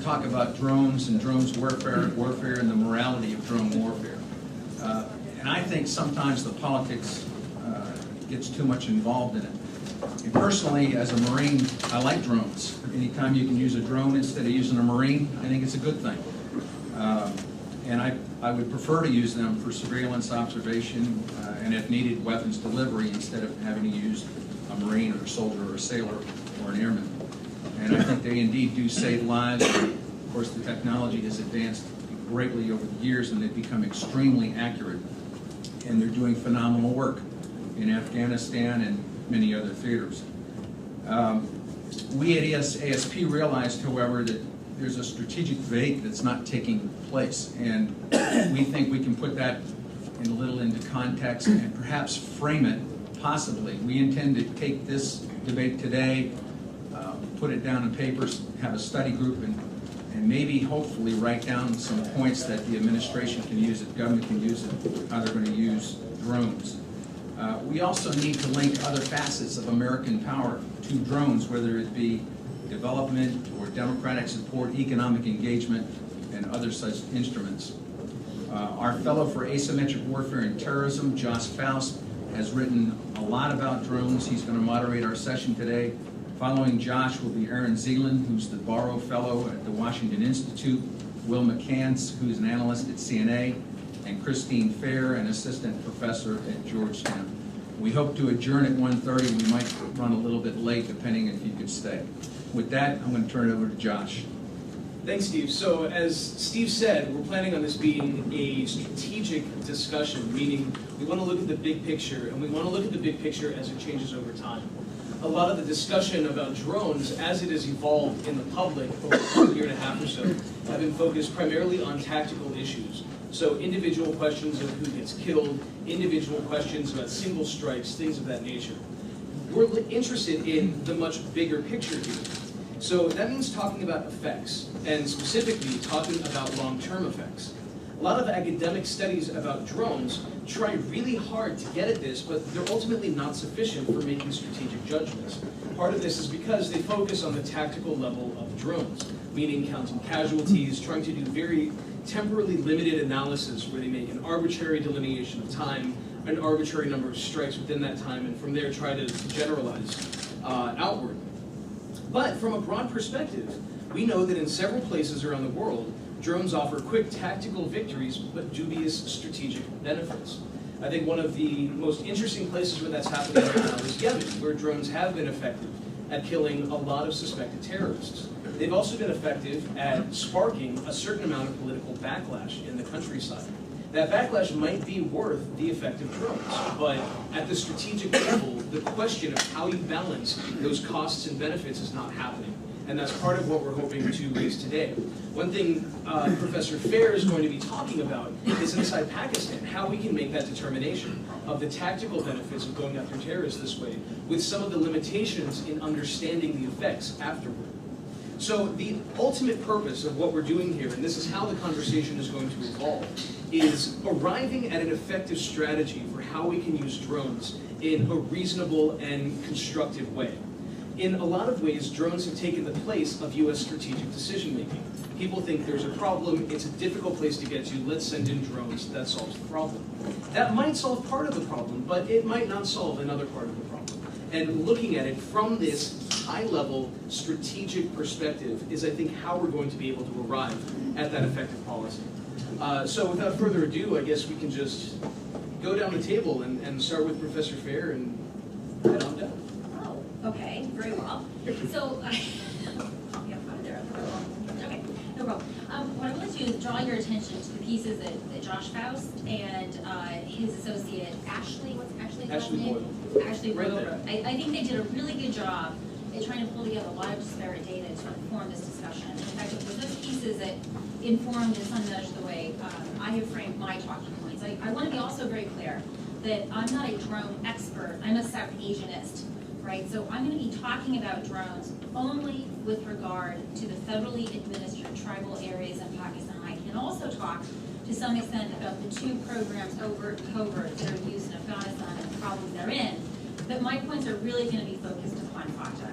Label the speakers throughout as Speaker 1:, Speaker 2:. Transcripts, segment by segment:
Speaker 1: talk about drones and drones warfare, and the morality of drone warfare. And I think sometimes the politics gets too much involved in it. And personally, as a Marine, I like drones. Anytime you can use a drone instead of using a Marine, I think it's a good thing. And I would prefer to use them for surveillance, observation, and if needed, weapons delivery instead of having to use a Marine or a soldier or a sailor or an airman. And I think they indeed do save lives. Of course, the technology has advanced greatly over the years, and they've become extremely accurate. And they're doing phenomenal work in Afghanistan and many other theaters. We at ASP realized, however, that there's a strategic debate that's not taking place, and we think we can put that a little into context and perhaps frame it possibly. We intend to take this debate today, put it down in papers, have a study group, and maybe hopefully write down some points that the administration can use, that government can use, and how they're going to use drones. We also need to link other facets of American power to drones, whether it be development or democratic support, economic engagement, and other such instruments. Our fellow for asymmetric warfare and terrorism, Josh Faust, has written a lot about drones. He's going to moderate our session today. Following Josh will be Aaron Zeeland, who's the Barrow Fellow at the Washington Institute, Will McCants, who's an analyst at CNA, and Christine Fair, an assistant professor at Georgetown. We hope to adjourn at 1:30. We might run a little bit late, depending if you could stay. With that, I'm going to turn it over to Josh.
Speaker 2: Thanks, Steve. So as Steve said, we're planning on this being a strategic discussion, meaning we want to look at the big picture, and we want to look at the big picture as it changes over time. A lot of the discussion about drones, as it has evolved in the public over a year and a half or so, have been focused primarily on tactical issues. So individual questions of who gets killed, individual questions about single strikes, things of that nature. We're interested in the much bigger picture here. So that means talking about effects, and specifically talking about long-term effects. A lot of academic studies about drones try really hard to get at this, but they're ultimately not sufficient for making strategic judgments. Part of this is because they focus on the tactical level of drones, meaning counting casualties, trying to do very temporally limited analysis where they make an arbitrary delineation of time, an arbitrary number of strikes within that time, and from there try to generalize outward. But from a broad perspective, we know that in several places around the world, drones offer quick tactical victories but dubious strategic benefits. I think one of the most interesting places where that's happening right now is Yemen, where drones have been effective at killing a lot of suspected terrorists. They've also been effective at sparking a certain amount of political backlash in the countryside. That backlash might be worth the effect of drones, but at the strategic level, the question of how you balance those costs and benefits is not happening. And that's part of what we're hoping to raise today. One thing Professor Fair is going to be talking about is inside Pakistan, how we can make that determination of the tactical benefits of going after terrorists this way, with some of the limitations in understanding the effects afterward. So the ultimate purpose of what we're doing here, and this is how the conversation is going to evolve, is arriving at an effective strategy for how we can use drones in a reasonable and constructive way. In a lot of ways, drones have taken the place of U.S. strategic decision-making. People think there's a problem, it's a difficult place to get to, let's send in drones, that solves the problem. That might solve part of the problem, but it might not solve another part of the problem. And looking at it from this high-level strategic perspective is, I think, how we're going to be able to arrive at that effective policy. So without further ado, I guess we can just go down the table and start with Professor Fair and head on down.
Speaker 3: Okay, very well. So, okay, no problem. What I want to do is draw your attention to the pieces that Josh Faust and his associate Ashley Boyle. I think they did a really good job at trying to pull together a lot of disparate data to inform this discussion. In fact, it was those pieces that informed in some measure the way I have framed my talking points. I want to be also very clear that I'm not a drone expert. I'm a South Asianist. Right, so I'm going to be talking about drones only with regard to the federally administered tribal areas in Pakistan. I can also talk to some extent about the two programs, overt and covert, that are used in Afghanistan and the problems they're in, but my points are really going to be focused upon FATA.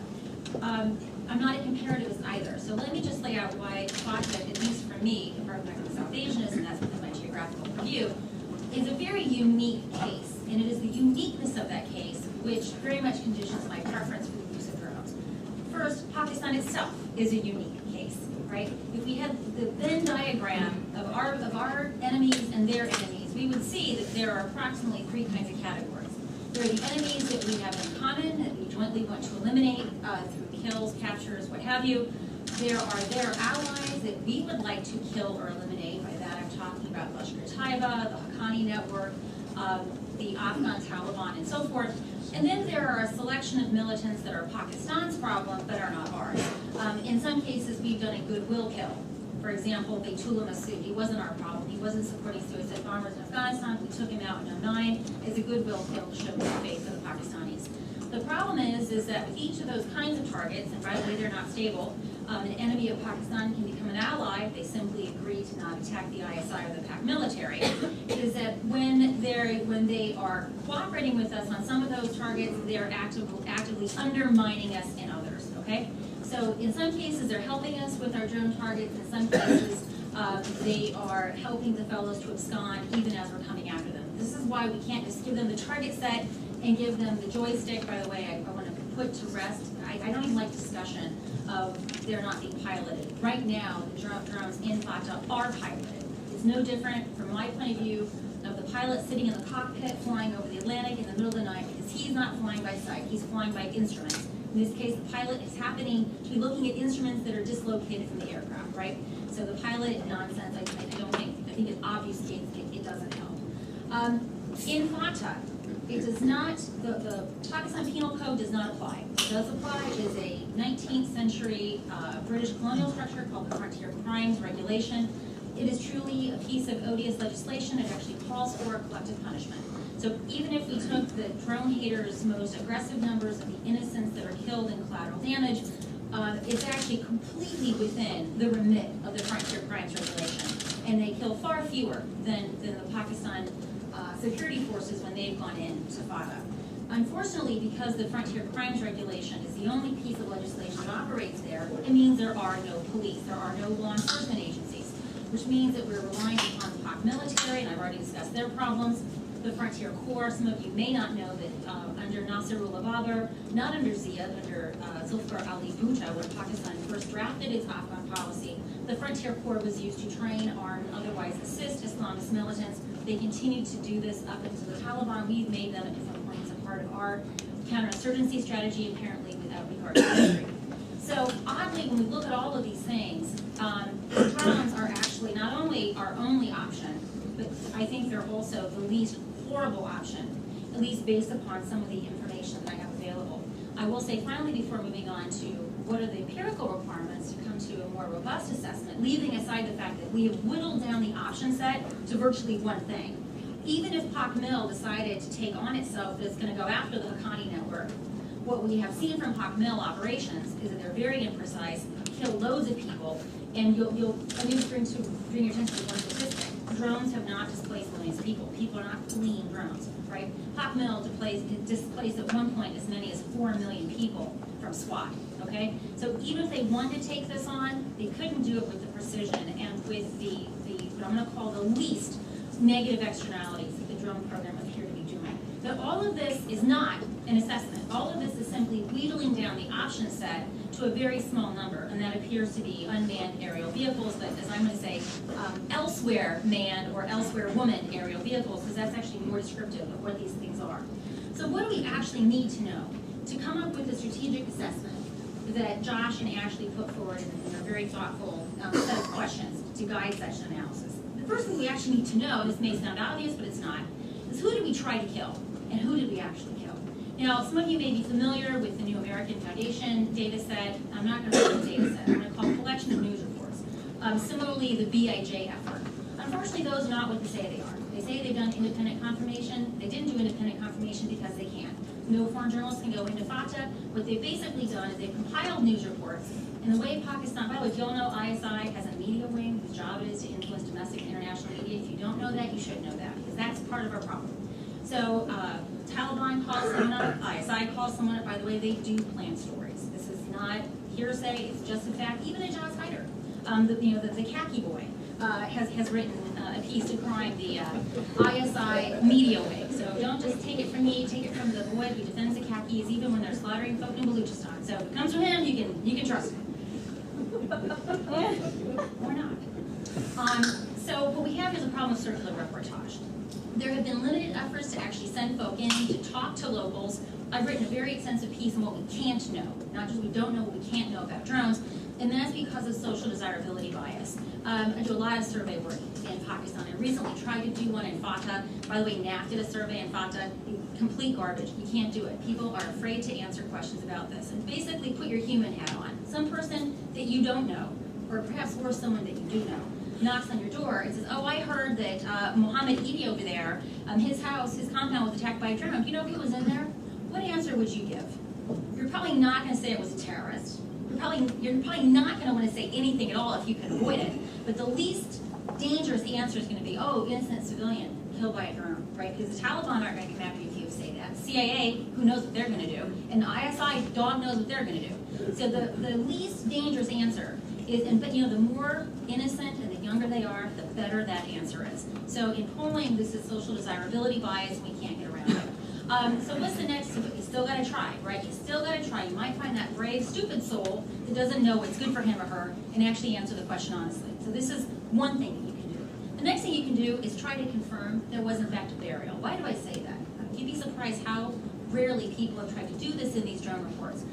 Speaker 3: I'm not a comparativist either, so let me just lay out why FATA me, a part of the South Asian, and that's within my geographical review, is a very unique case. And it is the uniqueness of that case which very much conditions my preference for the use of drones. First, Pakistan itself is a unique case, right? If we had the Venn diagram of our enemies and their enemies, we would see that there are approximately 3 kinds of categories. There are the enemies that we have in common, that we jointly want to eliminate through kills, captures, what have you. There are their allies that we would like to kill or eliminate. By that I'm talking about Lashkar-e-Taiba, the Haqqani network, the Afghan Taliban, and so forth. And then there are a selection of militants that are Pakistan's problem, but are not ours. In some cases, we've done a goodwill kill. For example, Baytullah Masood, he wasn't our problem. He wasn't supporting suicide bombers in Afghanistan. We took him out in 2009 as a goodwill kill to show the faith of the Pakistanis. The problem is that with each of those kinds of targets, and by the way, they're not stable, an enemy of Pakistan can become an ally if they simply agree to not attack the ISI or the Pak military, is that when they are cooperating with us on some of those targets, they're actively undermining us in others, okay? So in some cases, they're helping us with our drone targets. In some cases, they are helping the fellows to abscond even as we're coming after them. This is why we can't just give them the target set and give them the joystick. By the way, I want to put to rest, I don't even like discussion of they're not being piloted. Right now, the drones in FATA are piloted. It's no different from my point of view of the pilot sitting in the cockpit flying over the Atlantic in the middle of the night, because he's not flying by sight, he's flying by instruments. In this case, the pilot is happening to be looking at instruments that are dislocated from the aircraft, right? So the pilot, nonsense, I think it obfuscates, it doesn't help. In FATA, it does not, the Pakistan Penal Code does not apply. What does apply is a 19th century British colonial structure called the Frontier Crimes Regulation. It is truly a piece of odious legislation. It actually calls for collective punishment. So even if we took the drone haters' most aggressive numbers of the innocents that are killed in collateral damage, it's actually completely within the remit of the Frontier Crimes Regulation. And they kill far fewer than the Pakistan security forces when they've gone into FATA. Unfortunately, because the Frontier Crimes Regulation is the only piece of legislation that operates there, it means there are no police, there are no law enforcement agencies, which means that we're relying upon the Pak military, and I've already discussed their problems. The Frontier Corps, some of you may not know that under Nasrullah Babar, not under Zia, but under Zulfikar Ali Bhutto, when Pakistan first drafted its Afghan policy, the Frontier Corps was used to train, arm, and otherwise assist Islamist militants. They continued to do this up into the Taliban. We've made them at different points a part of our counterinsurgency strategy, apparently without regard to history. So oddly, when we look at all of these things, drones are actually not only our only option, but I think they're also the least horrible option, at least based upon some of the information that I have available. I will say finally, before moving on to what are the empirical requirements to come to a more robust assessment, leaving aside the fact that we have whittled down the option set to virtually one thing. Even if PAC-MIL decided to take on itself that it's going to go after the Haqqani network, what we have seen from PAC-MIL operations is that they're very imprecise, kill loads of people, and let me just bring your attention to one statistic. Drones have not displaced millions of people. People are not fleeing drones, right? PAC-MIL displaced at one point as many as 4 million people from SWAT, okay? So even if they wanted to take this on, they couldn't do it with the precision and with the what I'm going to call the least negative externalities that the drone program appear to be doing. But all of this is not an assessment. All of this is simply wheedling down the option set to a very small number, and that appears to be unmanned aerial vehicles, but as I'm going to say, elsewhere manned or elsewhere woman aerial vehicles, because that's actually more descriptive of what these things are. So what do we actually need to know to come up with a strategic assessment that Josh and Ashley put forward in a very thoughtful set of questions to guide such an analysis? The first thing we actually need to know, and this may sound obvious, but it's not, is who did we try to kill, and who did we actually kill? Now, some of you may be familiar with the New American Foundation data set. I'm not going to call it a data set. I'm going to call it a collection of news reports. Similarly, the BIJ effort. Unfortunately, those are not what they say they are. They say they've done independent confirmation. They didn't do independent confirmation because they can't. No foreign journalists can go into FATA. What they've basically done is they've compiled news reports. And the way Pakistan, by the way, if you don't know, ISI has a media wing whose job it is to influence domestic and international media. If you don't know that, you should know that, because that's part of our problem. So Taliban calls someone up, ISI calls someone up. By the way, they do plan stories. This is not hearsay, it's just a fact. Even Ijaz Haider, The khaki boy has written a piece decrying the ISI media wing. So don't just take it from me, take it from the boy who defends the khakis, even when they're slaughtering folk in Baluchistan. So if it comes from him, you can trust him. Or not. So what we have is a problem with circular reportage. There have been limited efforts to actually send folk in to talk to locals. I've written a very extensive piece on what we can't know, not just we don't know, what we can't know about drones, and that's because of social desirability bias. I do a lot of survey work in Pakistan. I recently tried to do one in Fatah. By the way, NAF did a survey in Fatah. Complete garbage. You can't do it. People are afraid to answer questions about this. And basically put your human hat on. Some person that you don't know, or perhaps worse, someone that you do know, knocks on your door and says, oh, I heard that Mohammed Eidi over there, his house, his compound was attacked by a drone. Do you know who was in there? What answer would you give? You're probably not going to say it was a terrorist. You're probably not going to want to say anything at all if you can avoid it. But the least dangerous answer is going to be, oh, innocent civilian killed by a drone, right? Because the Taliban aren't going to come after you if you say that. CIA, who knows what they're going to do, and the ISI, dog knows what they're going to do. So the least dangerous answer is, but the more innocent and the younger they are, the better that answer is. So in polling, this is social desirability bias, and we can't get around it. So what's the next step? You still got to try, right? You still got to try. You might find that brave, stupid soul that doesn't know what's good for him or her and actually answer the question honestly. So this is one thing that you can do. The next thing you can do is try to confirm there was in fact a burial. Why do I say that? You'd be surprised how rarely people have tried to do this in these drone reports.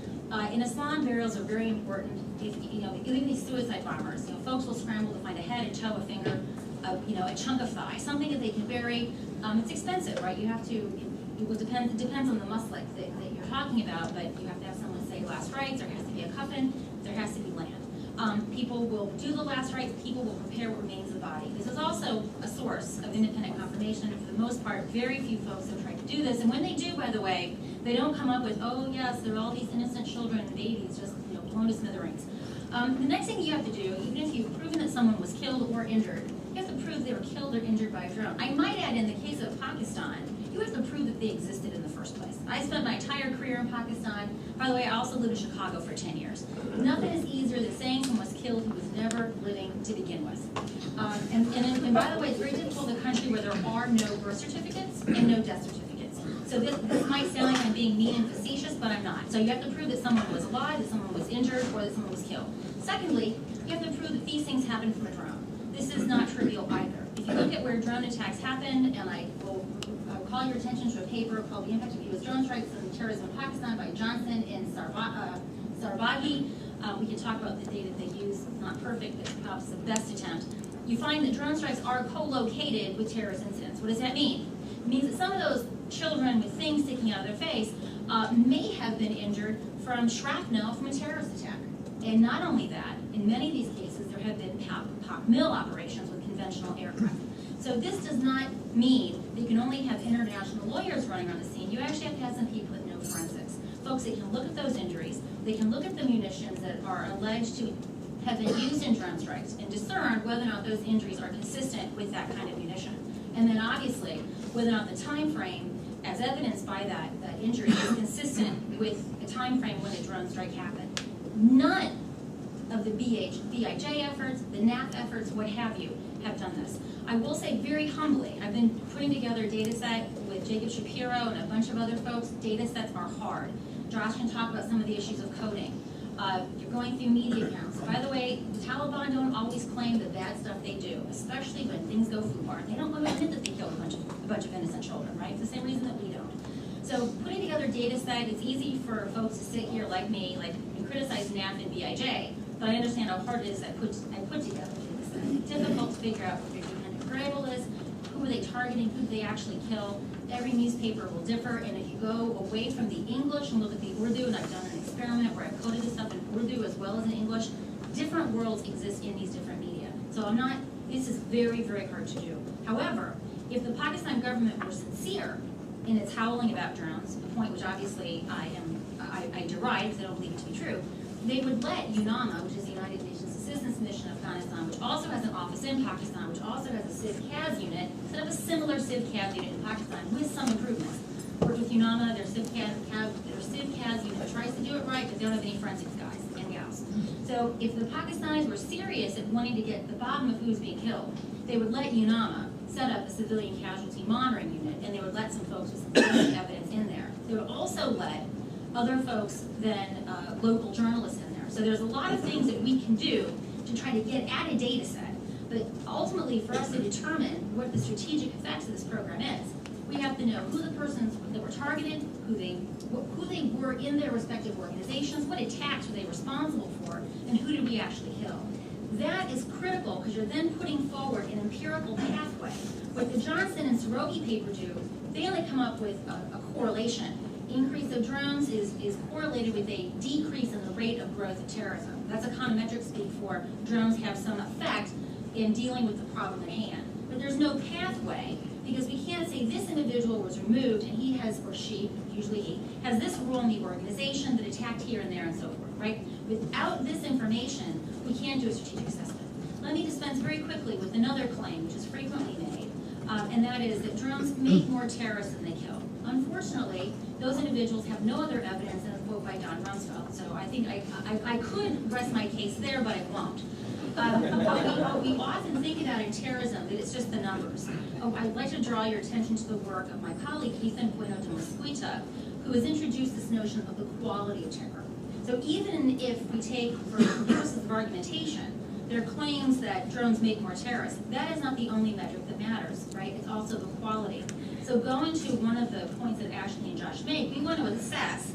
Speaker 3: In Islam, burials are very important. If even these suicide bombers, folks will scramble to find a head, a toe, a finger, a chunk of thigh, something that they can bury. It's expensive, right? You have to. It depends on the muslik that you're talking about, but you have to have someone say last rites, there has to be a coffin, there has to be land. People will do the last rites, people will prepare what remains of the body. This is also a source of independent confirmation, and for the most part, very few folks have tried to do this. And when they do, by the way, they don't come up with, oh yes, there are all these innocent children and babies just blown to smithereens. The next thing you have to do, even if you've proven that someone was killed or injured, you have to prove they were killed or injured by a drone. I might add, in the case of Pakistan, you have to prove that they existed in the first place. I spent my entire career in Pakistan. By the way, I also lived in Chicago for 10 years. Nothing is easier than saying someone was killed who was never living to begin with. And by the way, it's very difficult in a country where there are no birth certificates and no death certificates. So this might sound like I'm being mean and facetious, but I'm not. So you have to prove that someone was alive, that someone was injured, or that someone was killed. Secondly, you have to prove that these things happened from a drone. This is not trivial either. If you look at where drone attacks happen, and I will call your attention to a paper called The Impact of U.S. Drone Strikes and Terrorism in Pakistan by Johnson and Sarbaghi. We can talk about the data they use. It's not perfect, but perhaps the best attempt. You find that drone strikes are co-located with terrorist incidents. What does that mean? It means that some of those children with things sticking out of their face may have been injured from shrapnel from a terrorist attack. And not only that, in many of these cases, there have been POC mill operations with conventional aircraft. So this does not mean that you can only have international lawyers running on the scene. You actually have to have some people that know forensics. Folks that can look at those injuries, they can look at the munitions that are alleged to have been used in drone strikes and discern whether or not those injuries are consistent with that kind of munition. And then obviously, whether or not the time frame, as evidenced by that injury, is consistent with the time frame when the drone strike happened. None of the BIJ efforts, the NAF efforts, what have you, have done this. I will say very humbly, I've been putting together a data set with Jacob Shapiro and a bunch of other folks. Data sets are hard. Josh can talk about some of the issues of coding. You're going through media accounts. By the way, the Taliban don't always claim the bad stuff they do, especially when things go foobar. They don't want to admit that they killed a bunch of innocent children, right? It's the same reason that we don't. So putting together a data set, it's easy for folks to sit here like me, and criticize NAF and BIJ, but I understand how hard it is I put together a data set. It's difficult to figure out what your dependent variable is, who are they targeting, who do they actually kill. Every newspaper will differ, and if you go away from the English and look at the Urdu, and I've done an experiment where I've coded this up in Urdu as well as in English, different worlds exist in these different media. So this is very, very hard to do. However, if the Pakistan government were sincere in its howling about drones, a point which obviously I deride because I don't believe it to be true, they would let UNAMA, which is the United Nations Assistance Mission in Afghanistan, which also has an office in Pakistan, which also has a CIV-CAS unit, set up a similar CIV-CAS unit in Pakistan with some improvements. Worked with UNAMA, their CIV-CAS unit tries to do it right, but they don't have any forensics guys and gals. So if the Pakistanis were serious at wanting to get to the bottom of who's being killed, they would let UNAMA set up a civilian casualty monitoring unit, and they would let some folks with some evidence in there. They would also let other folks than local journalists in there. So there's a lot of things that we can do to try to get at a data set. But ultimately, for us to determine what the strategic effects of this program is, we have to know who the persons that were targeted, who they were in their respective organizations, what attacks were they responsible for, and who did we actually kill. That is critical because you're then putting forward an empirical pathway. What the Johnson and Soroki paper do, they only come up with a correlation. Increase of drones is correlated with a decrease in the rate of growth of terrorism. That's econometric speak for drones have some effect in dealing with the problem at hand. But there's no pathway because we can't say this individual was removed and he has, or she, usually he, has this role in the organization that attacked here and there and so forth, right? Without this information, we can't do a strategic assessment. Let me dispense very quickly with another claim, which is frequently made, and that is that drones make more terrorists than they kill. Unfortunately, those individuals have no other evidence than a quote by Don Rumsfeld. So I think I could rest my case there, but I won't. What we often think about in terrorism, that it's just the numbers. I'd like to draw your attention to the work of my colleague, Ethan Bueno de Mesquita, who has introduced this notion of the quality of terror. So even if we take, for purposes of argumentation, there are claims that drones make more terrorists, that is not the only metric that matters, right? It's also the quality. So going to one of the points that Ashley and Josh make, we want to assess,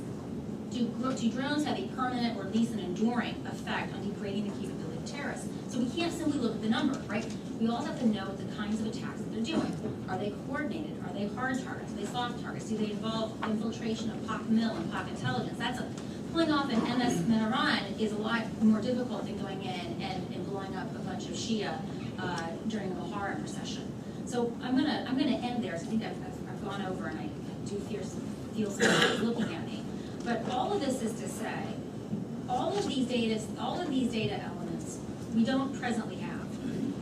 Speaker 3: do drones have a permanent or at least an enduring effect on degrading the capability of terrorists? So we can't simply look at the number, right? We also have to know the kinds of attacks that they're doing. Are they coordinated? Are they hard targets? Are they soft targets? Do they involve infiltration of POC Mil and POC intelligence? Pulling off an MS Mehran is a lot more difficult than going in and blowing up a bunch of Shia during the Muharram procession. So I'm gonna end there. So I think I've gone over, and I do feel some looking at me. But all of this is to say, all of these data elements we don't presently have,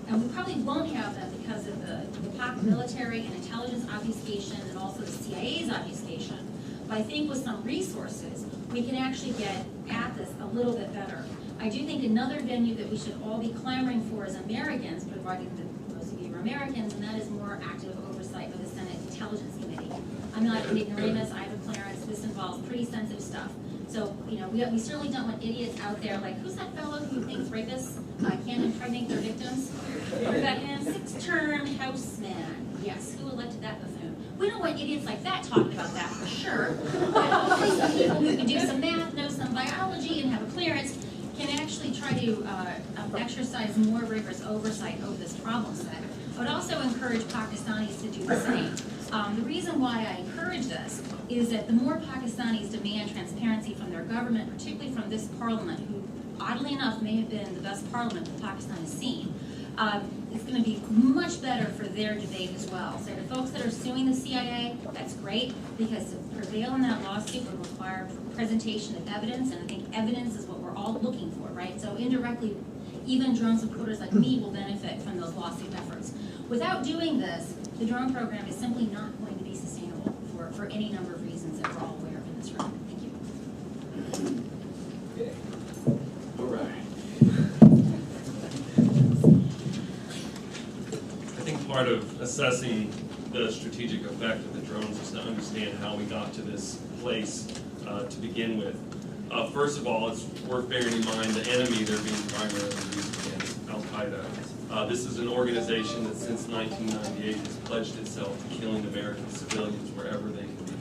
Speaker 3: and we probably won't have them because of the POC military and intelligence obfuscation, and also the CIA's obfuscation. But I think with some resources, we can actually get at this a little bit better. I do think another venue that we should all be clamoring for as Americans, provided that most of you are Americans, and that is more active oversight by the Senate Intelligence Committee. I'm not an ignoramus, I have a clearance, this involves pretty sensitive stuff. So, you know, we certainly don't want idiots out there like, who's that fellow who thinks rapists can't impregnate their victims? Rebecca, six-term houseman. Yes, who elected that buffoon? We don't want idiots like that talking about that for sure. But hopefully some people who can do some math, know some biology, and have a clearance can actually try to exercise more rigorous oversight over this problem set. I would also encourage Pakistanis to do the same. The reason why I encourage this is that the more Pakistanis demand transparency from their government, particularly from this parliament, who oddly enough may have been the best parliament that Pakistan has seen, it's going to be much better for their debate as well. So the folks that are suing the CIA, that's great, because to prevail in that lawsuit would require presentation of evidence, and I think evidence is what we're all looking for, right? So indirectly, even drone supporters like me will benefit from those lawsuit efforts. Without doing this, the drone program is simply not going to be sustainable for any number of reasons that we're all aware of in this room. Thank you.
Speaker 2: Okay.
Speaker 4: All right. I think part of assessing the strategic effect of the drones is to understand how we got to this place to begin with. First of all, it's worth bearing in mind the enemy they're being primarily used against, Al-Qaeda. This is an organization that since 1998 has pledged itself to killing American civilians wherever they can be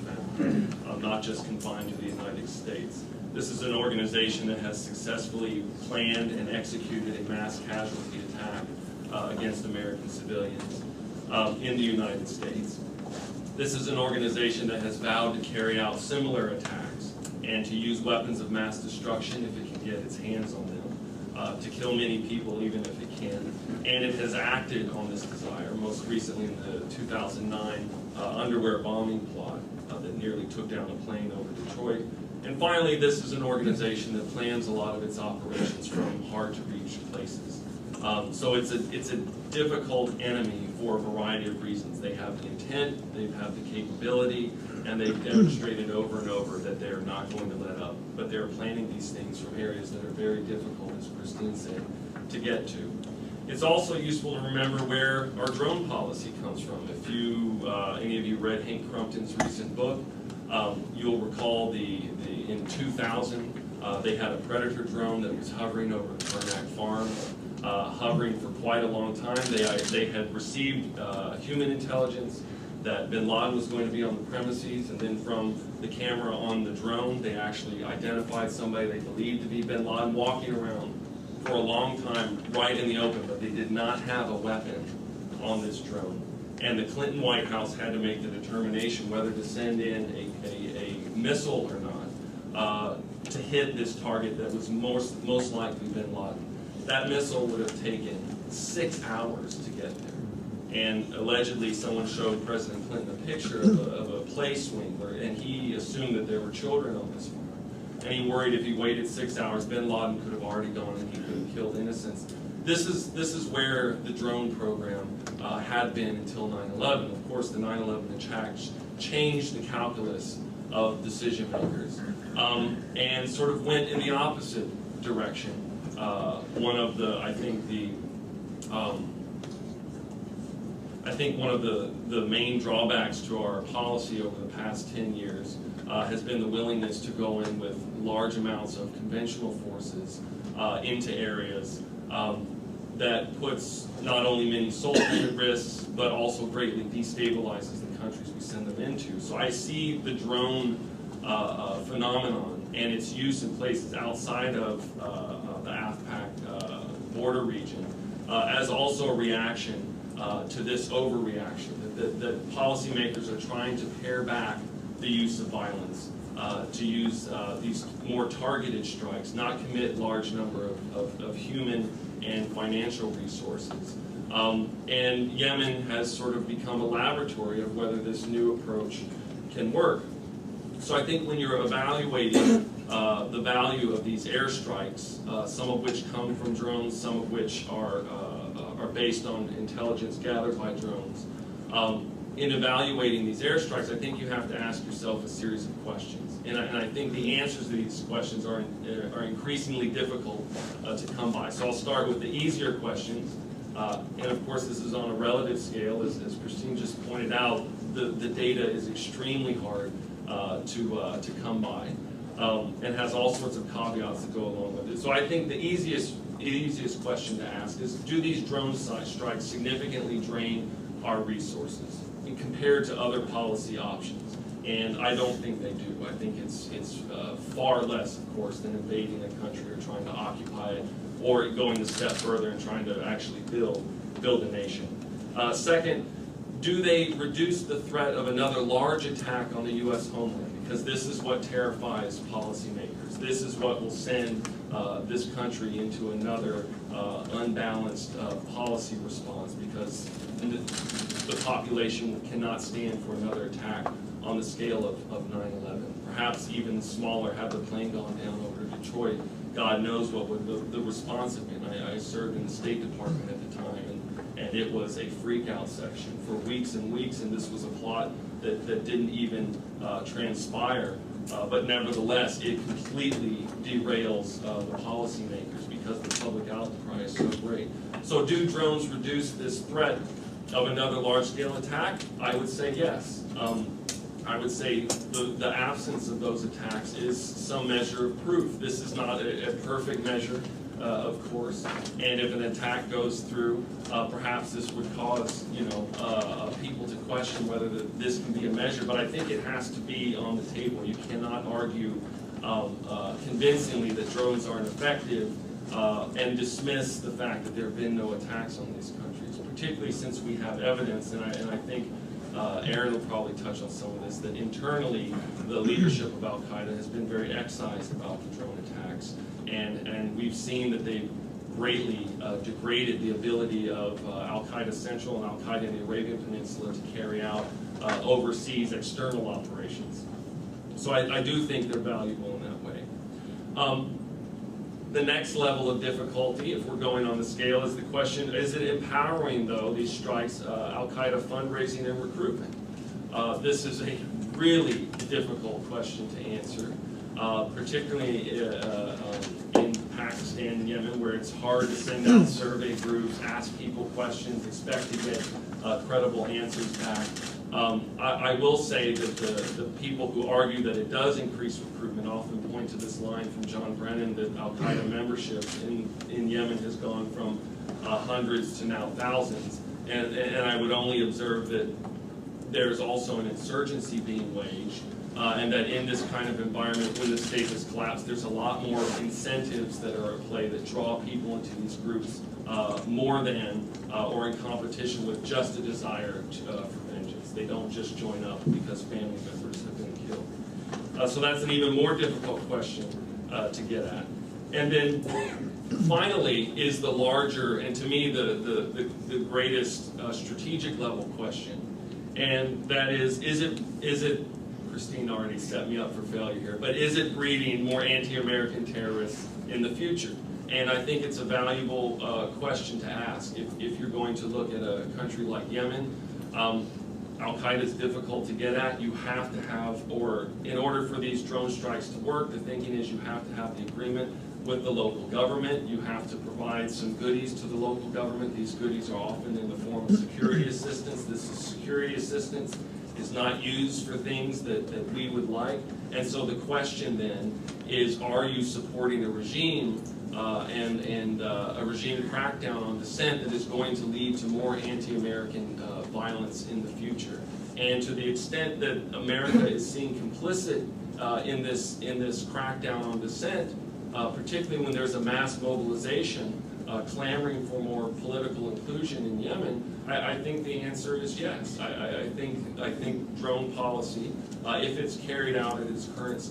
Speaker 4: found, not just confined to the United States. This is an organization that has successfully planned and executed a mass casualty attack against American civilians in the United States. This is an organization that has vowed to carry out similar attacks and to use weapons of mass destruction if it can get its hands on them, to kill many people even if it can. And it has acted on this desire, most recently in the 2009 underwear bombing plot that nearly took down a plane over Detroit. And finally, this is an organization that plans a lot of its operations from hard-to-reach places. So it's a difficult enemy for a variety of reasons. They have the intent, they have the capability, and they've demonstrated over and over that they're not going to let up. But they're planning these things from areas that are very difficult, as Christine said, to get to. It's also useful to remember where our drone policy comes from. If any of you read Hank Crumpton's recent book, you'll recall in 2000, they had a Predator drone that was hovering over the Karnak farm, hovering for quite a long time. They had received human intelligence that bin Laden was going to be on the premises, and then from the camera on the drone, they actually identified somebody they believed to be bin Laden walking around for a long time right in the open, but they did not have a weapon on this drone. And the Clinton White House had to make the determination whether to send in a missile or not to hit this target that was most likely bin Laden. That missile would have taken 6 hours to get there. And allegedly someone showed President Clinton a picture of a play swing, and he assumed that there were children on this farm. And he worried if he waited 6 hours, bin Laden could have already gone and he could have killed innocents. This is where the drone program had been until 9/11. Of course, the 9/11 attacks changed the calculus of decision makers and sort of went in the opposite direction. One of the main drawbacks to our policy over the past 10 years has been the willingness to go in with large amounts of conventional forces into areas that puts not only many soldiers at risk, but also greatly destabilizes the countries we send them into. So I see the drone phenomenon and its use in places outside of the AFPAC border region as also a reaction to this overreaction, that policymakers are trying to pare back the use of violence, to use these more targeted strikes, not commit large number of human and financial resources. And Yemen has sort of become a laboratory of whether this new approach can work. So I think when you're evaluating the value of these airstrikes, some of which come from drones, some of which are based on intelligence gathered by drones, in evaluating these airstrikes, I think you have to ask yourself a series of questions. And I think the answers to these questions are increasingly difficult to come by. So I'll start with the easier questions. And of course, this is on a relative scale. As Christine just pointed out, the data is extremely hard to come by and has all sorts of caveats that go along with it. So I think the easiest question to ask is, do these drone strikes significantly drain our resources compared to other policy options? And I don't think they do. I think it's far less, of course, than invading a country or trying to occupy it, or going a step further and trying to actually build a nation. Second, do they reduce the threat of another large attack on the U.S. homeland? Because this is what terrifies policymakers. This is what will send this country into another unbalanced policy response, because the population cannot stand for another attack on the scale of 9/11. Perhaps even smaller, had the plane gone down over Detroit. God knows what would the response have been. I served in the State Department at the time, and it was a freak-out section for weeks and weeks, and this was a plot that didn't even transpire. But nevertheless, it completely derails the policymakers because the public outcry is so great. So do drones reduce this threat of another large-scale attack? I would say yes. I would say the absence of those attacks is some measure of proof. This is not a perfect measure, of course, and if an attack goes through, perhaps this would cause people to question whether this can be a measure. But I think it has to be on the table. You cannot argue convincingly that drones aren't effective and dismiss the fact that there have been no attacks on these countries, particularly since we have evidence, and I think Aaron will probably touch on some of this, that internally the leadership of Al-Qaeda has been very excised about the drone attacks, and we've seen that they've greatly degraded the ability of Al-Qaeda Central and Al-Qaeda in the Arabian Peninsula to carry out overseas external operations. So I do think they're valuable in that way. The next level of difficulty, if we're going on the scale, is the question, is it empowering, though, these strikes, al-Qaeda fundraising and recruitment? This is a really difficult question to answer, particularly in Pakistan and Yemen, where it's hard to send out survey groups, ask people questions, expect to get credible answers back. I will say that the people who argue that it does increase recruitment often point to this line from John Brennan that al-Qaeda membership in Yemen has gone from hundreds to now thousands. And I would only observe that there's also an insurgency being waged, and that in this kind of environment, when the state has collapsed, there's a lot more incentives that are at play that draw people into these groups more than or in competition with just a desire for vengeance. They don't just join up because family members have been killed. So that's an even more difficult question to get at. And then finally is the larger, and to me the greatest strategic level question. And that is it, Christine already set me up for failure here, but is it breeding more anti-American terrorists in the future? And I think it's a valuable question to ask. If you're going to look at a country like Yemen, al-Qaeda is difficult to get at. You have to have, or in order for these drone strikes to work, the thinking is you have to have the agreement with the local government. You have to provide some goodies to the local government. These goodies are often in the form of security assistance. This is security assistance is not used for things that we would like. And so the question then is, are you supporting a regime and a regime crackdown on dissent that is going to lead to more anti-American violence in the future? And to the extent that America is seen complicit in this crackdown on dissent, particularly when there's a mass mobilization clamoring for more political inclusion in Yemen, I think the answer is yes. I think drone policy, if it's carried out at its current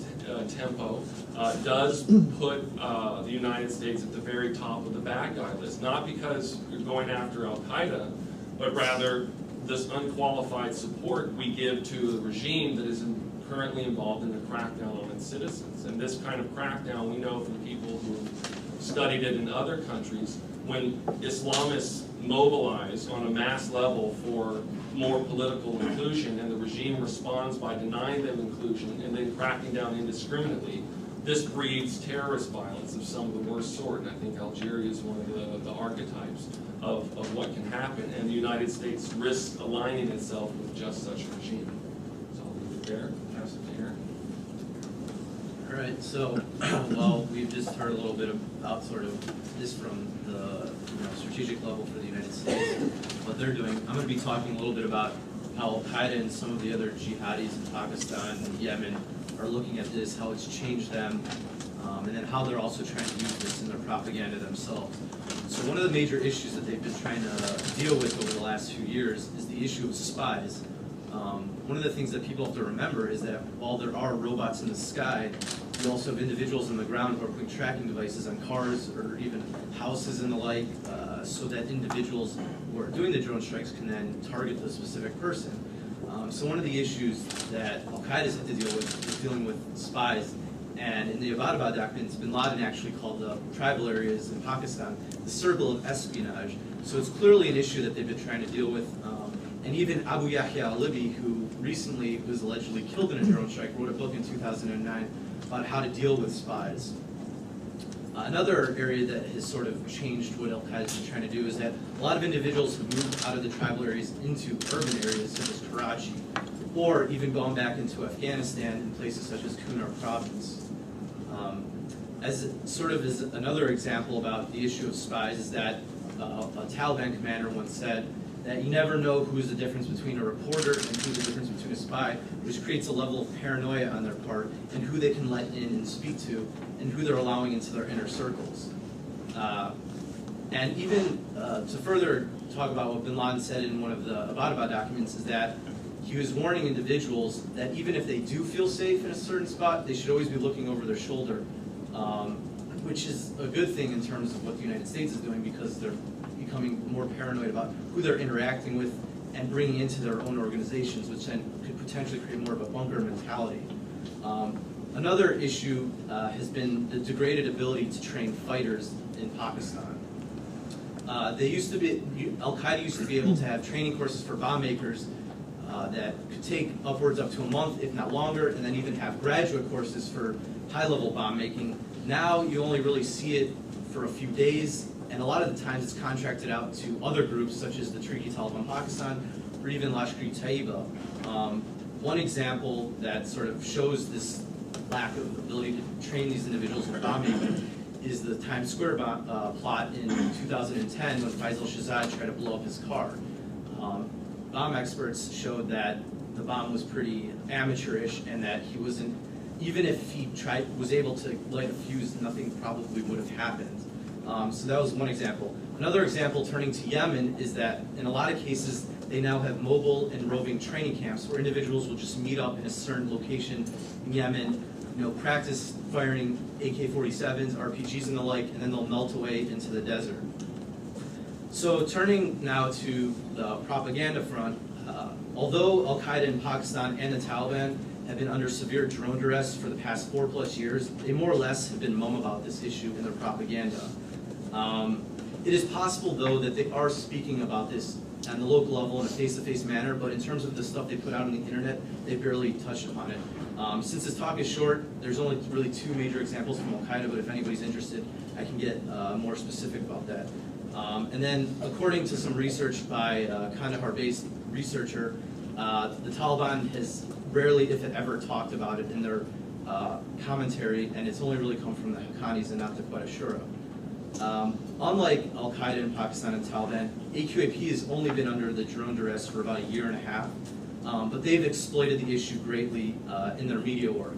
Speaker 4: tempo, does put the United States at the very top of the bad guy list, not because you're going after al-Qaeda, but rather this unqualified support we give to a regime that is currently involved in the crackdown on its citizens. And this kind of crackdown, we know from people who studied it in other countries, when Islamists mobilize on a mass level for more political inclusion and the regime responds by denying them inclusion and then cracking down indiscriminately, this breeds terrorist violence of some of the worst sort. And I think Algeria is one of the archetypes of what can happen. And the United States risks aligning itself with just such a regime. So I'll leave it there. Pass it to Aaron.
Speaker 5: All right, so, well, we've just heard a little bit about sort of this from the strategic level for the United States, what they're doing. I'm going to be talking a little bit about how al-Qaeda and some of the other jihadis in Pakistan and Yemen are looking at this, how it's changed them, and then how they're also trying to use this in their propaganda themselves. So one of the major issues that they've been trying to deal with over the last few years is the issue of spies. One of the things that people have to remember is that while there are robots in the sky, we also have individuals on the ground who are putting tracking devices on cars or even houses and the like, so that individuals who are doing the drone strikes can then target the specific person. So one of the issues that al-Qaeda's had to deal with is dealing with spies. And in the Abbottabad documents, bin Laden actually called the tribal areas in Pakistan the circle of espionage. So it's clearly an issue that they've been trying to deal with. And even Abu Yahya al-Libi, who recently was allegedly killed in a drone strike, wrote a book in 2009 about how to deal with spies. Another area that has sort of changed what al-Qaeda has been trying to do is that a lot of individuals have moved out of the tribal areas into urban areas such as Karachi, or even gone back into Afghanistan in places such as Kunar province. As sort of as another example about the issue of spies is that a Taliban commander once said that you never know who's the difference between a reporter and who's the difference between a spy, which creates a level of paranoia on their part and who they can let in and speak to and who they're allowing into their inner circles. And even to further talk about what bin Laden said in one of the Abbottabad documents is that he was warning individuals that even if they do feel safe in a certain spot, they should always be looking over their shoulder, which is a good thing in terms of what the United States is doing because they're becoming more paranoid about who they're interacting with and bringing into their own organizations, which then could potentially create more of a bunker mentality. Another issue has been the degraded ability to train fighters in Pakistan. Al-Qaeda used to be able to have training courses for bomb makers that could take upwards up to a month, if not longer, and then even have graduate courses for high-level bomb making. Now you only really see it for a few days, and a lot of the times it's contracted out to other groups such as the Tehrik-i-Taliban Pakistan or even Lashkar-e-Taiba. One example that sort of shows this lack of ability to train these individuals in bomb making is the Times Square plot in 2010 when Faisal Shahzad tried to blow up his car. Bomb experts showed that the bomb was pretty amateurish and that he wasn't, even if he was able to light a fuse, nothing probably would have happened. So that was one example. Another example, turning to Yemen, is that in a lot of cases they now have mobile and roving training camps where individuals will just meet up in a certain location in Yemen, practice firing AK-47s, RPGs and the like, and then they'll melt away into the desert. So turning now to the propaganda front, although Al-Qaeda in Pakistan and the Taliban have been under severe drone duress for the past 4+ years, they more or less have been mum about this issue in their propaganda. It is possible, though, that they are speaking about this on the local level in a face-to-face manner, but in terms of the stuff they put out on the internet, they barely touched upon it. Since this talk is short, there's only really 2 major examples from Al-Qaeda, but if anybody's interested, I can get more specific about that. And then, according to some research by a Kandahar-based researcher, the Taliban has rarely, if it ever, talked about it in their commentary, and it's only really come from the Haqqanis and not the Quetta Shura. Unlike Al-Qaeda in Pakistan and Taliban, AQAP has only been under the drone duress for about 1.5 years, but they've exploited the issue greatly in their media work.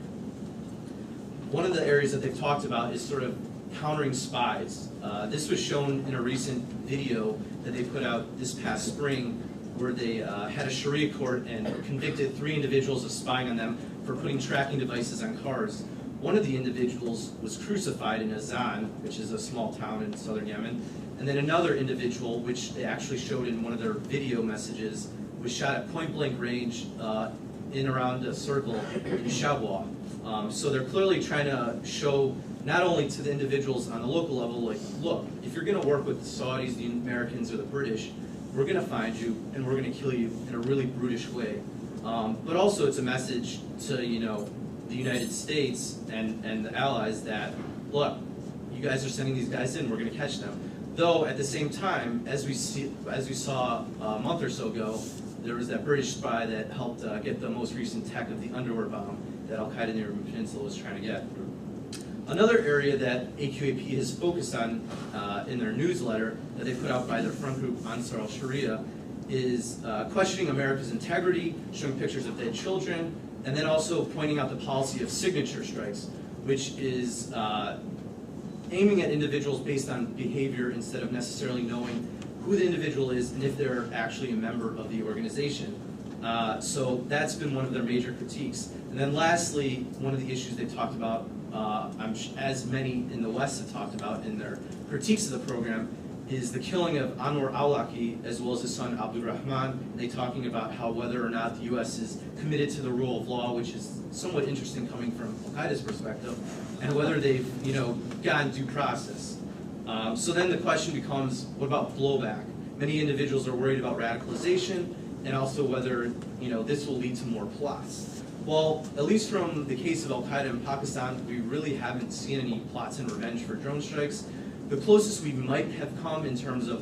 Speaker 5: One of the areas that they've talked about is sort of countering spies. This was shown in a recent video that they put out this past spring where they had a Sharia court and convicted 3 individuals of spying on them for putting tracking devices on cars. One of the individuals was crucified in Azan, which is a small town in southern Yemen, and then another individual, which they actually showed in one of their video messages, was shot at point-blank range in around a circle in Shabwa. So they're clearly trying to show not only to the individuals on the local level, like, look, if you're going to work with the Saudis, the Americans, or the British, we're going to find you and we're going to kill you in a really brutish way. But also it's a message to, the United States and the allies that, look, you guys are sending these guys in, we're going to catch them. Though at the same time, as we saw a month or so ago, there was that British spy that helped get the most recent tech of the underwear bomb that Al-Qaeda in the Arabian Peninsula was trying to get. Another area that AQAP has focused on in their newsletter that they put out by their front group Ansar al-Sharia is questioning America's integrity, showing pictures of dead children, and then also pointing out the policy of signature strikes, which is aiming at individuals based on behavior instead of necessarily knowing who the individual is and if they're actually a member of the organization. So that's been one of their major critiques. And then lastly, one of the issues they talked about, as many in the West have talked about in their critiques of the program, is the killing of Anwar Awlaki as well as his son Abdul Rahman. They talking about how whether or not the U.S. is committed to the rule of law, which is somewhat interesting coming from Al-Qaeda's perspective, and whether they've gotten due process. So then the question becomes, what about blowback? Many individuals are worried about radicalization and also whether this will lead to more plots. Well, at least from the case of Al-Qaeda in Pakistan, we really haven't seen any plots in revenge for drone strikes. The closest we might have come in terms of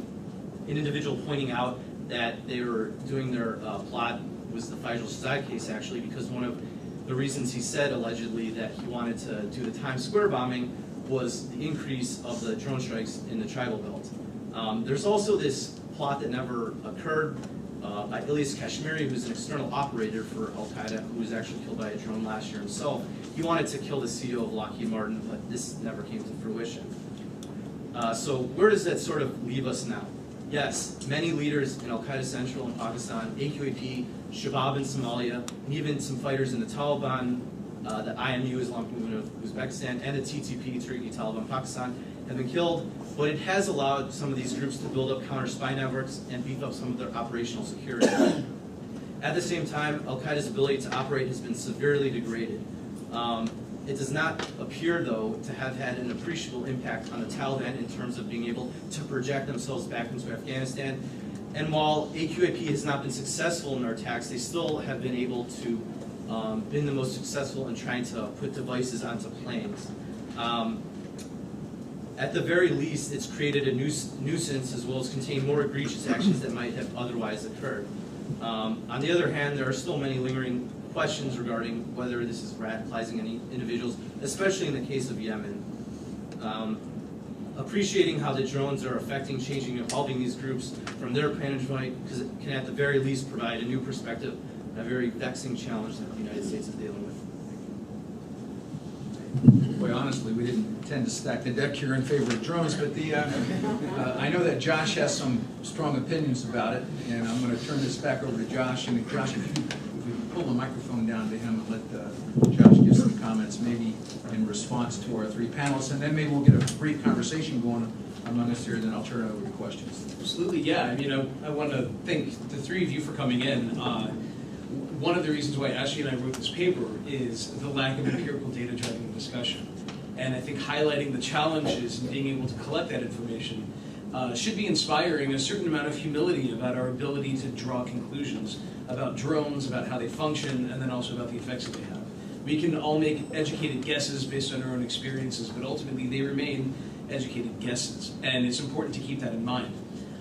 Speaker 5: an individual pointing out that they were doing their plot was the Faisal Shahzad case, actually, because one of the reasons he said, allegedly, that he wanted to do the Times Square bombing was the increase of the drone strikes in the tribal belt. There's also this plot that never occurred by Ilyas Kashmiri, who's an external operator for Al-Qaeda, who was actually killed by a drone last year himself. He wanted to kill the CEO of Lockheed Martin, but this never came to fruition. So where does that sort of leave us now? Yes, many leaders in Al-Qaeda Central in Pakistan, AQAP, Shabab in Somalia, and even some fighters in the Taliban, the IMU, Islamic Movement of Uzbekistan, and the TTP, Tehrik-i-Taliban Pakistan, have been killed, but it has allowed some of these groups to build up counter-spy networks and beef up some of their operational security. At the same time, Al-Qaeda's ability to operate has been severely degraded. It does not appear, though, to have had an appreciable impact on the Taliban in terms of being able to project themselves back into Afghanistan. And while AQAP has not been successful in their attacks, they still have been able to been the most successful in trying to put devices onto planes. At the very least, it's created a nuisance as well as contained more egregious actions that might have otherwise occurred. On the other hand, there are still many lingering questions regarding whether this is radicalizing any individuals, especially in the case of Yemen. Appreciating how the drones are affecting, changing, and evolving these groups from their vantage point, because it can at the very least provide a new perspective, a very vexing challenge that the United States is dealing with.
Speaker 1: Boy, honestly, we didn't intend to stack the deck here in favor of drones, but I know that Josh has some strong opinions about it, and I'm going to turn this back over to Josh. And Josh, if we can pull the microphone down to him and let Josh give some comments, maybe in response to our three panelists, and then maybe we'll get a brief conversation going among us here, then I'll turn it over to questions.
Speaker 2: Absolutely, yeah. I mean, I want to thank the three of you for coming in. One of the reasons why Ashley and I wrote this paper is the lack of empirical data driving the discussion. And I think highlighting the challenges and being able to collect that information should be inspiring a certain amount of humility about our ability to draw conclusions about drones, about how they function, and then also about the effects that they have. We can all make educated guesses based on our own experiences, but ultimately they remain educated guesses, and it's important to keep that in mind.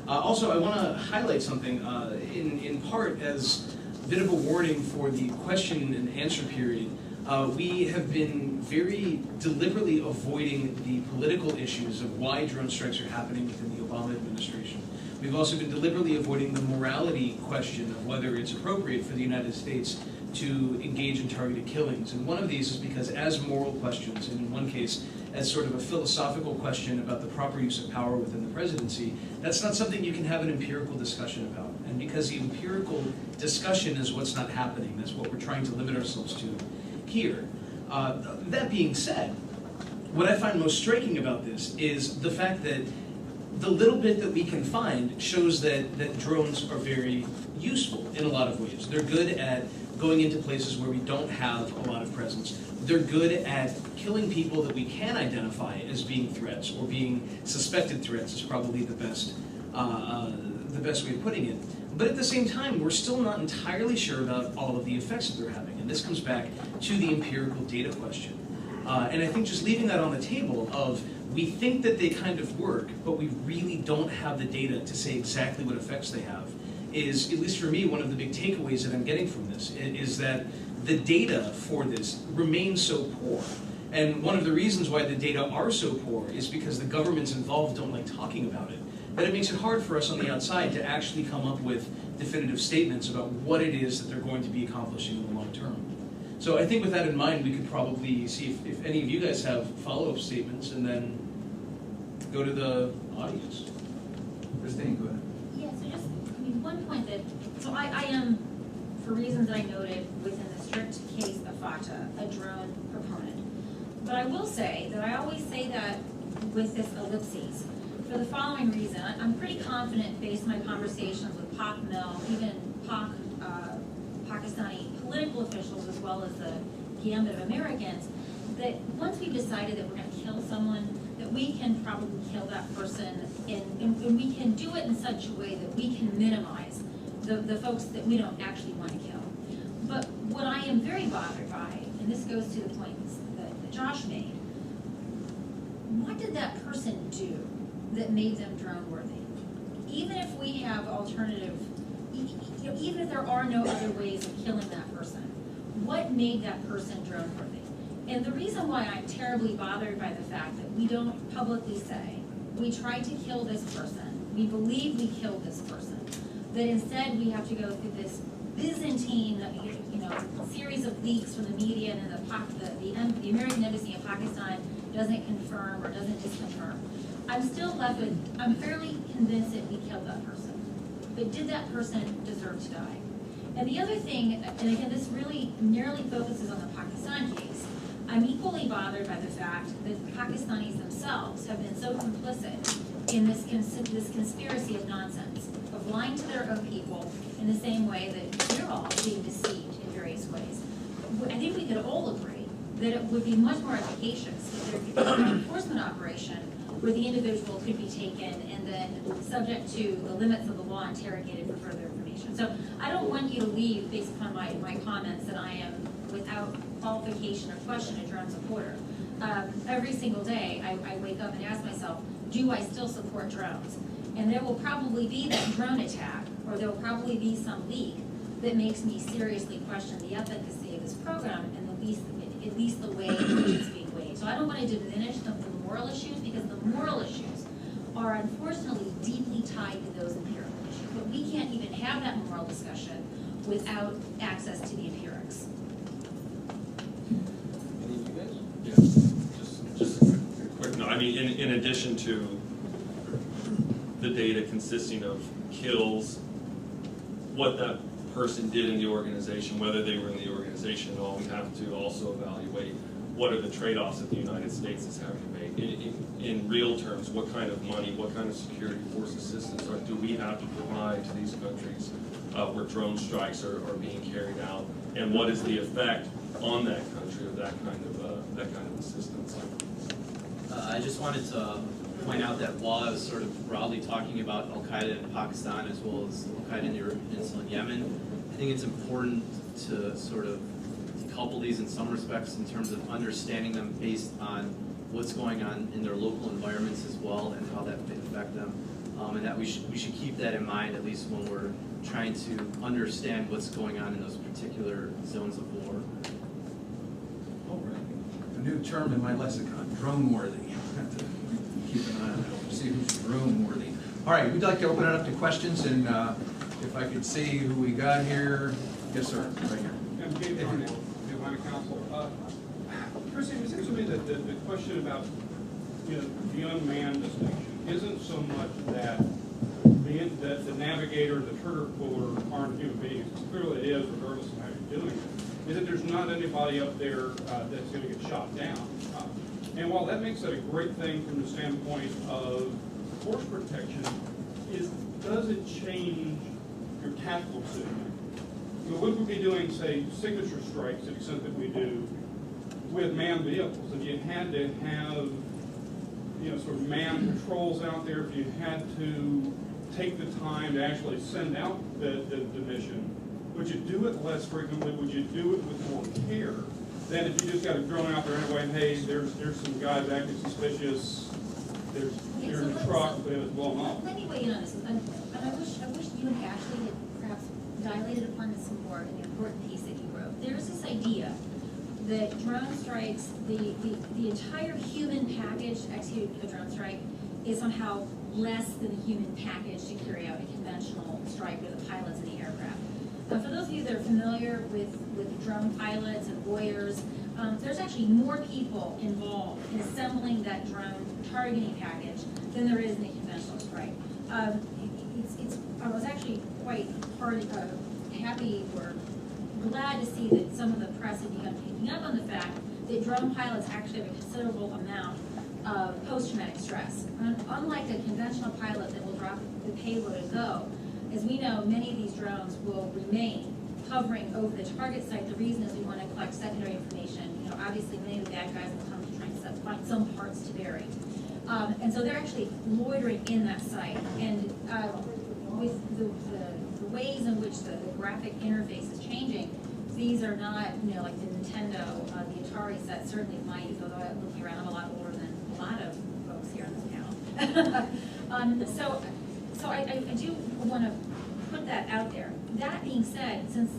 Speaker 2: Also, I want to highlight something in part as a bit of a warning for the question and answer period. We have been very deliberately avoiding the political issues of why drone strikes are happening within the Obama administration. We've also been deliberately avoiding the morality question of whether it's appropriate for the United States to engage in targeted killings. And one of these is because as moral questions, and in one case, as sort of a philosophical question about the proper use of power within the presidency, that's not something you can have an empirical discussion about. And because the empirical discussion is what's not happening, that's what we're trying to limit ourselves to here. That being said, what I find most striking about this is the fact that the little bit that we can find shows that drones are very useful in a lot of ways. They're good at going into places where we don't have a lot of presence. They're good at killing people that we can identify as being threats or being suspected threats is probably the best way of putting it. But at the same time, we're still not entirely sure about all of the effects that they're having. And this comes back to the empirical data question. And I think just leaving that on the table of we think that they kind of work, but we really don't have the data to say exactly what effects they have is, at least for me, one of the big takeaways that I'm getting from this is that the data for this remains so poor. And one of the reasons why the data are so poor is because the governments involved don't like talking about it. That it makes it hard for us on the outside to actually come up with definitive statements about what it is that they're going to be accomplishing in the long term. So I think with that in mind, we could probably see if any of you guys have follow-up statements and then go to the audience.
Speaker 1: Christine, go ahead.
Speaker 3: Yeah, so just, one point that, so I am, for reasons that I noted within the strict case of FATA, a drone proponent. But I will say that I always say that with this ellipses, for the following reason. I'm pretty confident based on my conversations with Pak Mil, even Pakistani political officials, as well as the gambit of Americans, that once we've decided that we're going to kill someone, that we can probably kill that person, and we can do it in such a way that we can minimize the folks that we don't actually want to kill. But what I am very bothered by, and this goes to the points that Josh made, what did that person do that made them drone worthy? Even if we have alternative, even if there are no other ways of killing that person, what made that person drone worthy? And the reason why I'm terribly bothered by the fact that we don't publicly say, we tried to kill this person, we believe we killed this person, that instead we have to go through this Byzantine, series of leaks from the media, and then the American Embassy in Pakistan doesn't confirm or doesn't disconfirm. I'm still left with, I'm fairly convinced that we killed that person. But did that person deserve to die? And the other thing, and again, this really narrowly focuses on the Pakistan case, I'm equally bothered by the fact that the Pakistanis themselves have been so complicit in this conspiracy of nonsense, of lying to their own people in the same way that we're all being deceived in various ways. I think we could all agree that it would be much more efficacious if there could be an enforcement operation where the individual could be taken and then, subject to the limits of the law, interrogated for further information. So I don't want you to leave, based upon my comments, that I am, without qualification or question, a drone supporter. Every single day, I wake up and ask myself, do I still support drones? And there will probably be that drone attack, or there will probably be some leak that makes me seriously question the efficacy of this program and at least the way in which it's being weighed. So I don't want to diminish the moral issues, because the moral issues are unfortunately deeply tied to those empirical issues. But we can't even have that moral discussion without access to the empirics.
Speaker 2: Any of you guys?
Speaker 4: Yeah, just a quick note. I mean, in addition to the data consisting of kills, what that person did in the organization, whether they were in the organization at all, we have to also evaluate what are the trade-offs that the United States is having to make. In real terms, what kind of money, what kind of security force assistance do we have to provide to these countries where drone strikes are being carried out, and what is the effect on that country of that kind of assistance?
Speaker 5: I just wanted to point out that while I was sort of broadly talking about Al-Qaeda in Pakistan as well as Al-Qaeda in the European Peninsula and Yemen, I think it's important to sort of decouple these in some respects in terms of understanding them based on what's going on in their local environments as well and how that may affect them. And that we should keep that in mind, at least when we're trying to understand what's going on in those particular zones of war.
Speaker 1: A new term in my lexicon, drone-worthy. Have to keep an eye on that, see who's drone-worthy. All right, we'd like to open it up to questions, and if I could see who we got here. Yes, sir, right here.
Speaker 6: I'm Dave Darnell, the Atlanta Council. Chrissy, it seems to me that the question about the unmanned distinction isn't so much that the navigator, the trigger puller aren't human beings. Clearly it is, regardless of how you're doing it. Is that there's not anybody up there that's going to get shot down. And while that makes it a great thing from the standpoint of force protection, does it change your tactical decision? Would we be doing, say, signature strikes to the extent that we do with manned vehicles? If you had to have, sort of manned patrols out there, if you had to take the time to actually send out the mission, would you do it less frequently? Would you do it with more care than if you just got a drone out there anyway and, hey, there's some guys acting suspicious, there's a truck that is blown off?
Speaker 3: Let me weigh in on this. And I wish you and Ashley had perhaps dilated upon this more in the important piece that you wrote. There's this idea that drone strikes, the entire human package to execute a drone strike is somehow less than the human package to carry out a conventional strike with the pilots in the aircraft. For those of you that are familiar with drone pilots and lawyers, there's actually more people involved in assembling that drone targeting package than there is in a conventional strike. I was actually quite happy or glad to see that some of the press had begun picking up on the fact that drone pilots actually have a considerable amount of post-traumatic stress. Unlike a conventional pilot that will drop the payload and go, as we know, many of these drones will remain hovering over the target site. The reason is we want to collect secondary information. Obviously many of the bad guys will come to try and find some parts to bury. And so they're actually loitering in that site. And with the ways in which the graphic interface is changing, these are not, like the Nintendo, the Atari set, certainly my youth, although I'm looking around, I'm a lot older than a lot of folks here in this town. So I do want to put that out there. That being said, since,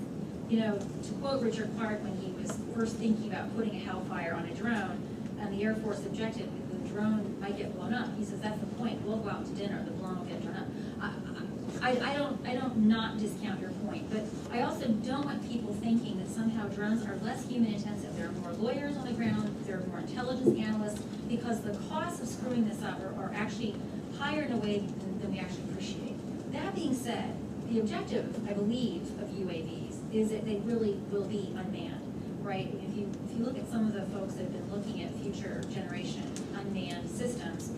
Speaker 3: to quote Richard Clark when he was first thinking about putting a Hellfire on a drone, and the Air Force objected, the drone might get blown up. He says, that's the point, we'll go out to dinner, the drone will get blown up. I don't not discount your point, but I also don't want people thinking that somehow drones are less human intensive. There are more lawyers on the ground, there are more intelligence analysts, because the costs of screwing this up are actually higher in a way than we actually appreciate. That being said, the objective, I believe, of UAVs is that they really will be unmanned, right? If you look at some of the folks that have been looking at future generation unmanned systems,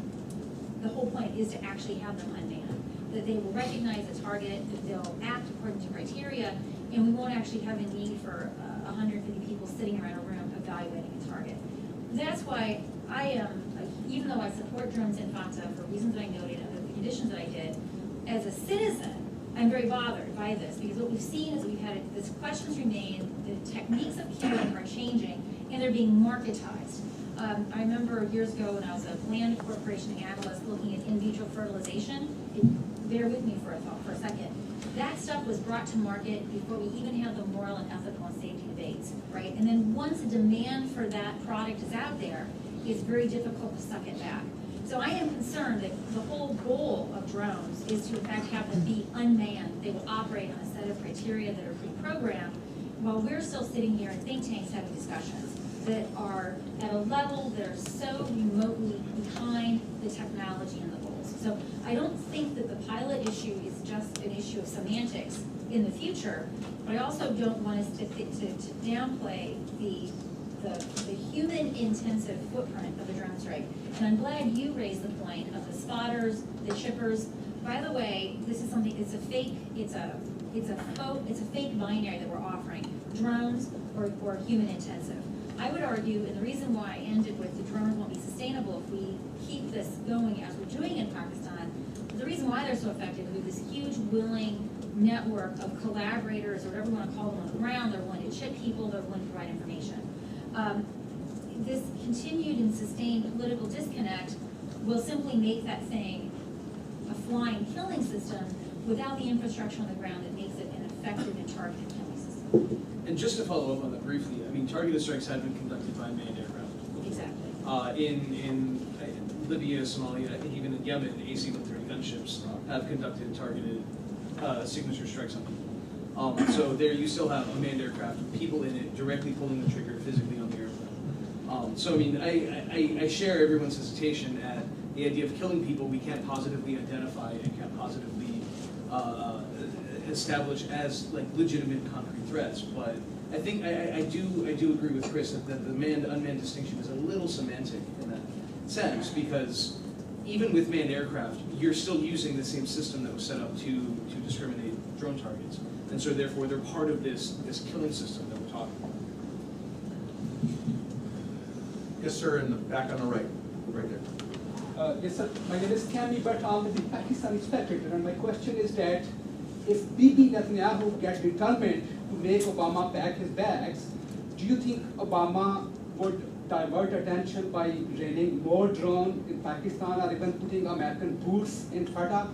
Speaker 3: the whole point is to actually have them unmanned, that they will recognize the target, that they'll act according to criteria, and we won't actually have a need for 150 people sitting around a room evaluating a target. That's why I am, even though I support drones in FATA for reasons I noted and the conditions that I did, as a citizen, I'm very bothered by this, because what we've seen is we've had this questions remain, the techniques of killing are changing, and they're being marketized. I remember years ago when I was a land corporation analyst looking at in vitro fertilization. Bear with me for a second. That stuff was brought to market before we even had the moral and ethical and safety debates, right? And then once the demand for that product is out there, it's very difficult to suck it back. So I am concerned that the whole goal of drones is to in fact have them be unmanned. They will operate on a set of criteria that are pre-programmed, while we're still sitting here in think tanks having discussions that are at a level that are so remotely behind the technology and the goals. So I don't think that the pilot issue is just an issue of semantics in the future, but I also don't want us to downplay the human-intensive footprint of the drone strike. And I'm glad you raised the point of the spotters, the chippers. By the way, this is something, it's a fake binary that we're offering, drones or human-intensive. I would argue, and the reason why I ended with the drones won't be sustainable if we keep this going as we're doing in Pakistan, the reason why they're so effective is we have this huge willing network of collaborators, or whatever you want to call them, on the ground. They're willing to chip people, they're willing to provide information. This continued and sustained political disconnect will simply make that thing a flying killing system without the infrastructure on the ground that makes it an effective and targeted killing system.
Speaker 2: And just to follow up on that briefly, I mean, targeted strikes have been conducted by manned aircraft.
Speaker 3: Exactly.
Speaker 2: In Libya, Somalia, I think even in Yemen, AC-130 gunships have conducted targeted signature strikes on people. So there you still have a manned aircraft with people in it directly pulling the trigger physically on the airplane. So I mean, I share everyone's hesitation at the idea of killing people we can't positively identify and can't positively establish as like legitimate concrete threats. But I think I do agree with Chris that the manned-unmanned distinction is a little semantic in that sense, because even with manned aircraft, you're still using the same system that was set up to discriminate drone targets, and so therefore they're part of this killing system that we're talking about.
Speaker 1: Yes, sir, in the back on the right there.
Speaker 7: Yes, sir. My name is Cami Bhatt. I'm with the Pakistani Spectator, and my question is that if Bibi Netanyahu gets determined to make Obama pack his bags, do you think Obama would divert attention by raining more drones in Pakistan or even putting American boots in FATA?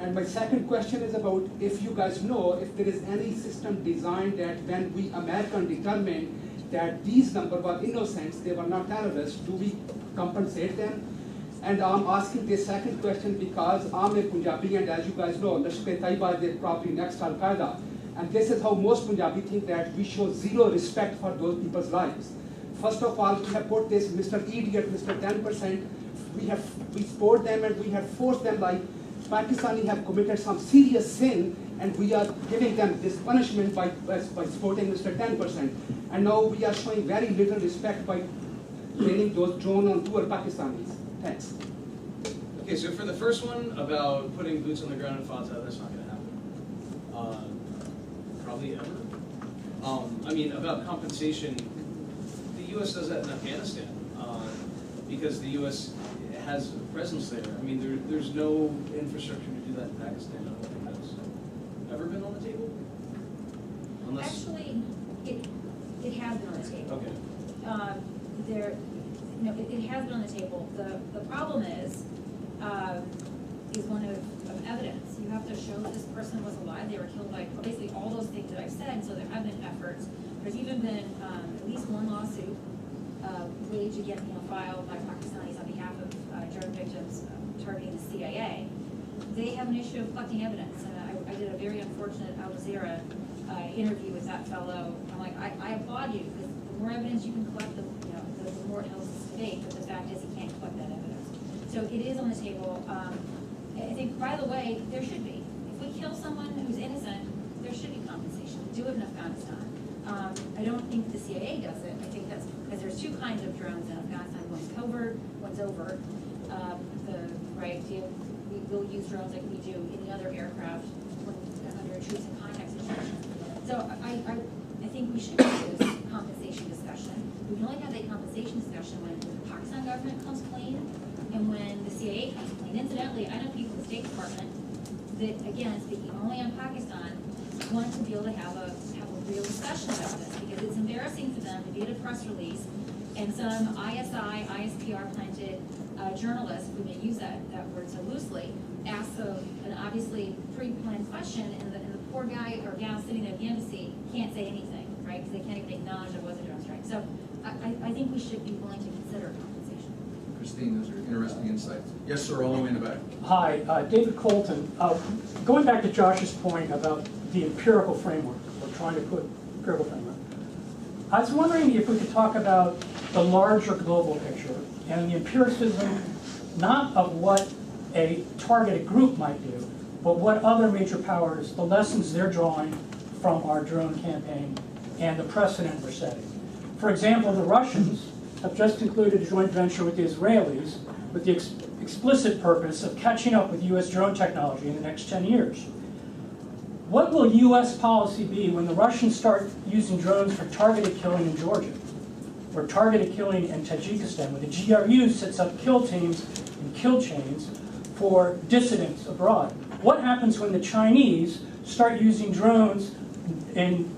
Speaker 7: And my second question is about if you guys know if there is any system designed that when we Americans determine that these numbers were innocents, they were not terrorists, do we compensate them? And I'm asking this second question because I'm a Punjabi, and as you guys know, Lashkar-e-Taiba is probably next Al-Qaeda. And this is how most Punjabi think that we show zero respect for those people's lives. First of all, we have put this Mr. Idiot, Mr. 10%, we support them and we have forced them, like Pakistani have committed some serious sin, and we are giving them this punishment by supporting Mr. 10%. And now we are showing very little respect by training those drones on poor Pakistanis. Thanks.
Speaker 2: Okay, so for the first one about putting boots on the ground in FATA, that's not going to happen. Probably ever. I mean, about compensation, the U.S. does that in Afghanistan because the U.S. has a presence there. I mean, there's no infrastructure to do that in Pakistan. I don't think that's ever been on the table. Unless...
Speaker 3: Actually, it has been on the table.
Speaker 2: Okay.
Speaker 3: It has been on the table. The problem is one of evidence. You have to show that this person was alive. They were killed by basically all those things that I've said. So there have been efforts. There's even been at least one lawsuit waged against, filed by Pakistanis on behalf of drone victims targeting the CIA. They have an issue of collecting evidence. I did a very unfortunate Al Jazeera interview with that fellow. I'm like, I applaud you, because the more evidence you can collect, the more it helps us debate. But the fact is, you can't collect that evidence. So it is on the table. I think, by the way, there should be. If we kill someone who's innocent, there should be compensation. We do it in Afghanistan. I don't think the CIA does it. I think that's because there's two kinds of drones in Afghanistan. One's covert, one's overt. We will use drones like we do any other aircraft under intrusive contact situations. So I think we should use compensation discussion. we can only have that compensation discussion when the Pakistan government comes clean and when the CIA comes clean. Incidentally, I know people in the State Department that, again, speaking only on Pakistan, wanted to be able to have a real discussion about this, because it's embarrassing for them to be at a press release and some ISI, ISPR planted journalist, if we may use that word so loosely, asks an obviously pre-planned question, and the poor guy or gal sitting at the embassy can't say anything, right? Because they can't even acknowledge it was a drone strike. So I think we should be willing to consider compensation.
Speaker 1: Christine, those are interesting insights. Yes, sir, all the way in the back.
Speaker 8: Hi, David Colton. Going back to Josh's point about the empirical framework, we're trying to put empirical framework. I was wondering if we could talk about the larger global picture and the empiricism, not of what a targeted group might do, but what other major powers, the lessons they're drawing from our drone campaign and the precedent we're setting. For example, the Russians have just concluded a joint venture with the Israelis with the explicit purpose of catching up with U.S. drone technology in the next 10 years. What will U.S. policy be when the Russians start using drones for targeted killing in Georgia, or targeted killing in Tajikistan, where the GRU sets up kill teams and kill chains for dissidents abroad? What happens when the Chinese start using drones in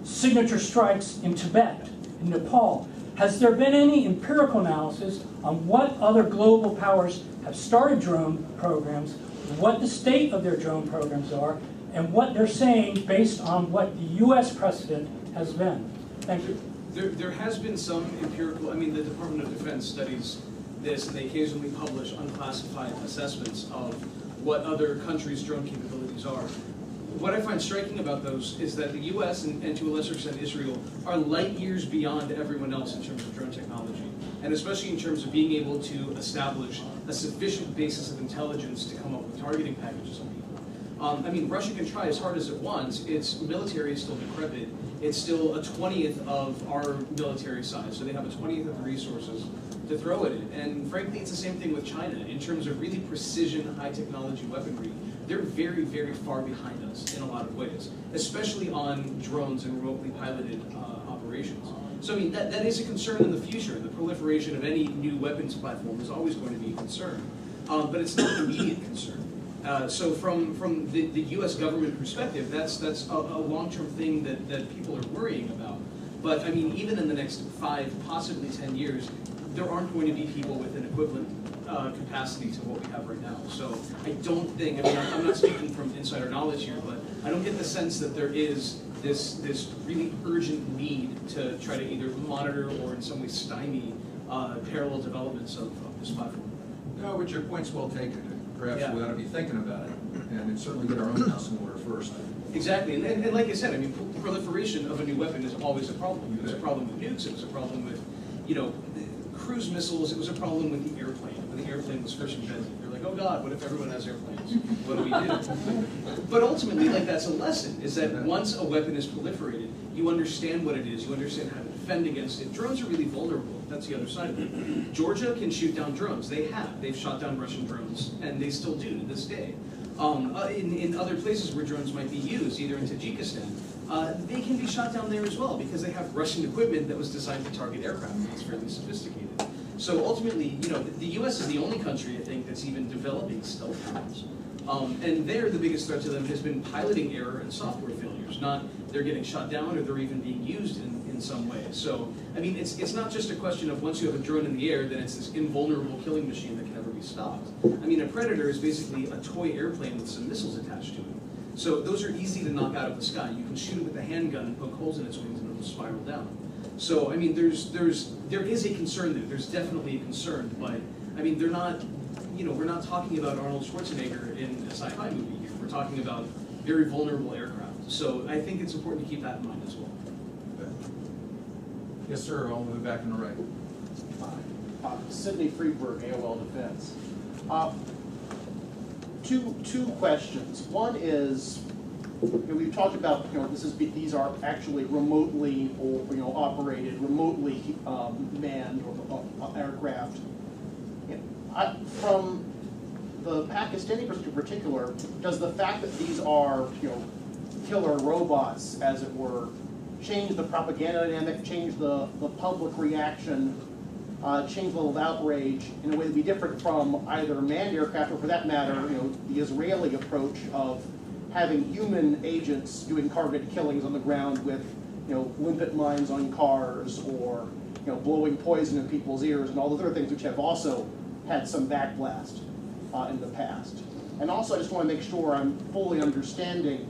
Speaker 8: signature strikes in Tibet, in Nepal? Has there been any empirical analysis on what other global powers have started drone programs, what the state of their drone programs are, and what they're saying based on what the U.S. precedent has been? Thank you.
Speaker 2: There has been some empirical, I mean, the Department of Defense studies this, and they occasionally publish unclassified assessments of what other countries' drone capabilities are. What I find striking about those is that the U.S. and to a lesser extent Israel are light years beyond everyone else in terms of drone technology, and especially in terms of being able to establish a sufficient basis of intelligence to come up with targeting packages on people. I mean, Russia can try as hard as it wants. Its military is still decrepit. It's still a 20th of our military size, so they have a 20th of the resources to throw at it. And frankly, it's the same thing with China. In terms of really precision, high technology weaponry, they're very, very far behind us in a lot of ways, especially on drones and remotely piloted operations. So I mean, that is a concern in the future. The proliferation of any new weapons platform is always going to be a concern, but it's not an immediate concern. So from the U.S. government perspective, that's a long-term thing that people are worrying about. But I mean, even in the next 5, possibly 10 years, there aren't going to be people with an equivalent capacity to what we have right now. So I don't think, I mean, I'm not speaking from insider knowledge here, but I don't get the sense that there is this really urgent need to try to either monitor or in some way stymie parallel developments of this platform.
Speaker 1: No, but your point's well taken. Perhaps
Speaker 2: Yeah.
Speaker 1: we ought to be thinking about it, and certainly get our own house in order first.
Speaker 2: Exactly, and like I said, I mean, proliferation of a new weapon is always a problem. It was a problem with nukes, it was a problem with, you know, cruise missiles, it was a problem with the airplane. When the airplane was first invented, you're like, oh God, what if everyone has airplanes? What do we do? But ultimately, like, that's a lesson, is that once a weapon is proliferated, you understand what it is, you understand how to defend against it. Drones are really vulnerable. That's the other side of it. Georgia can shoot down drones. They have. They've shot down Russian drones, and they still do to this day. In other places where drones might be used, either in Tajikistan, they can be shot down there as well because they have Russian equipment that was designed to target aircraft. It's fairly sophisticated. So ultimately, you know, the U.S. is the only country, I think, that's even developing stealth drones. And there, the biggest threat to them has been piloting error and software failures, not they're getting shot down or they're even being used in some way. So, I mean, it's not just a question of once you have a drone in the air, then it's this invulnerable killing machine that can never be stopped. I mean, a Predator is basically a toy airplane with some missiles attached to it. So those are easy to knock out of the sky. You can shoot it with a handgun and poke holes in its wings and it'll spiral down. So, I mean, there is a concern there. There's definitely a concern, but, I mean, they're not, you know, we're not talking about Arnold Schwarzenegger in a sci-fi movie here. We're talking about very vulnerable aircraft. So I think it's important to keep that in mind as well.
Speaker 1: Yes, sir, all the way back on the right.
Speaker 9: Sidney Freeberg, AOL Defense. Two questions. One is, you know, we've talked about, you know, these are actually remotely or, you know, operated, remotely manned or aircraft. From the Pakistani perspective in particular, does the fact that these are, you know, killer robots, as it were, change the propaganda dynamic, change the public reaction, change the level of outrage in a way that would be different from either manned aircraft or, for that matter, the Israeli approach of having human agents doing targeted killings on the ground with, limpet mines on cars, or blowing poison in people's ears, and all those other things which have also had some backblast in the past. And also, I just want to make sure I'm fully understanding.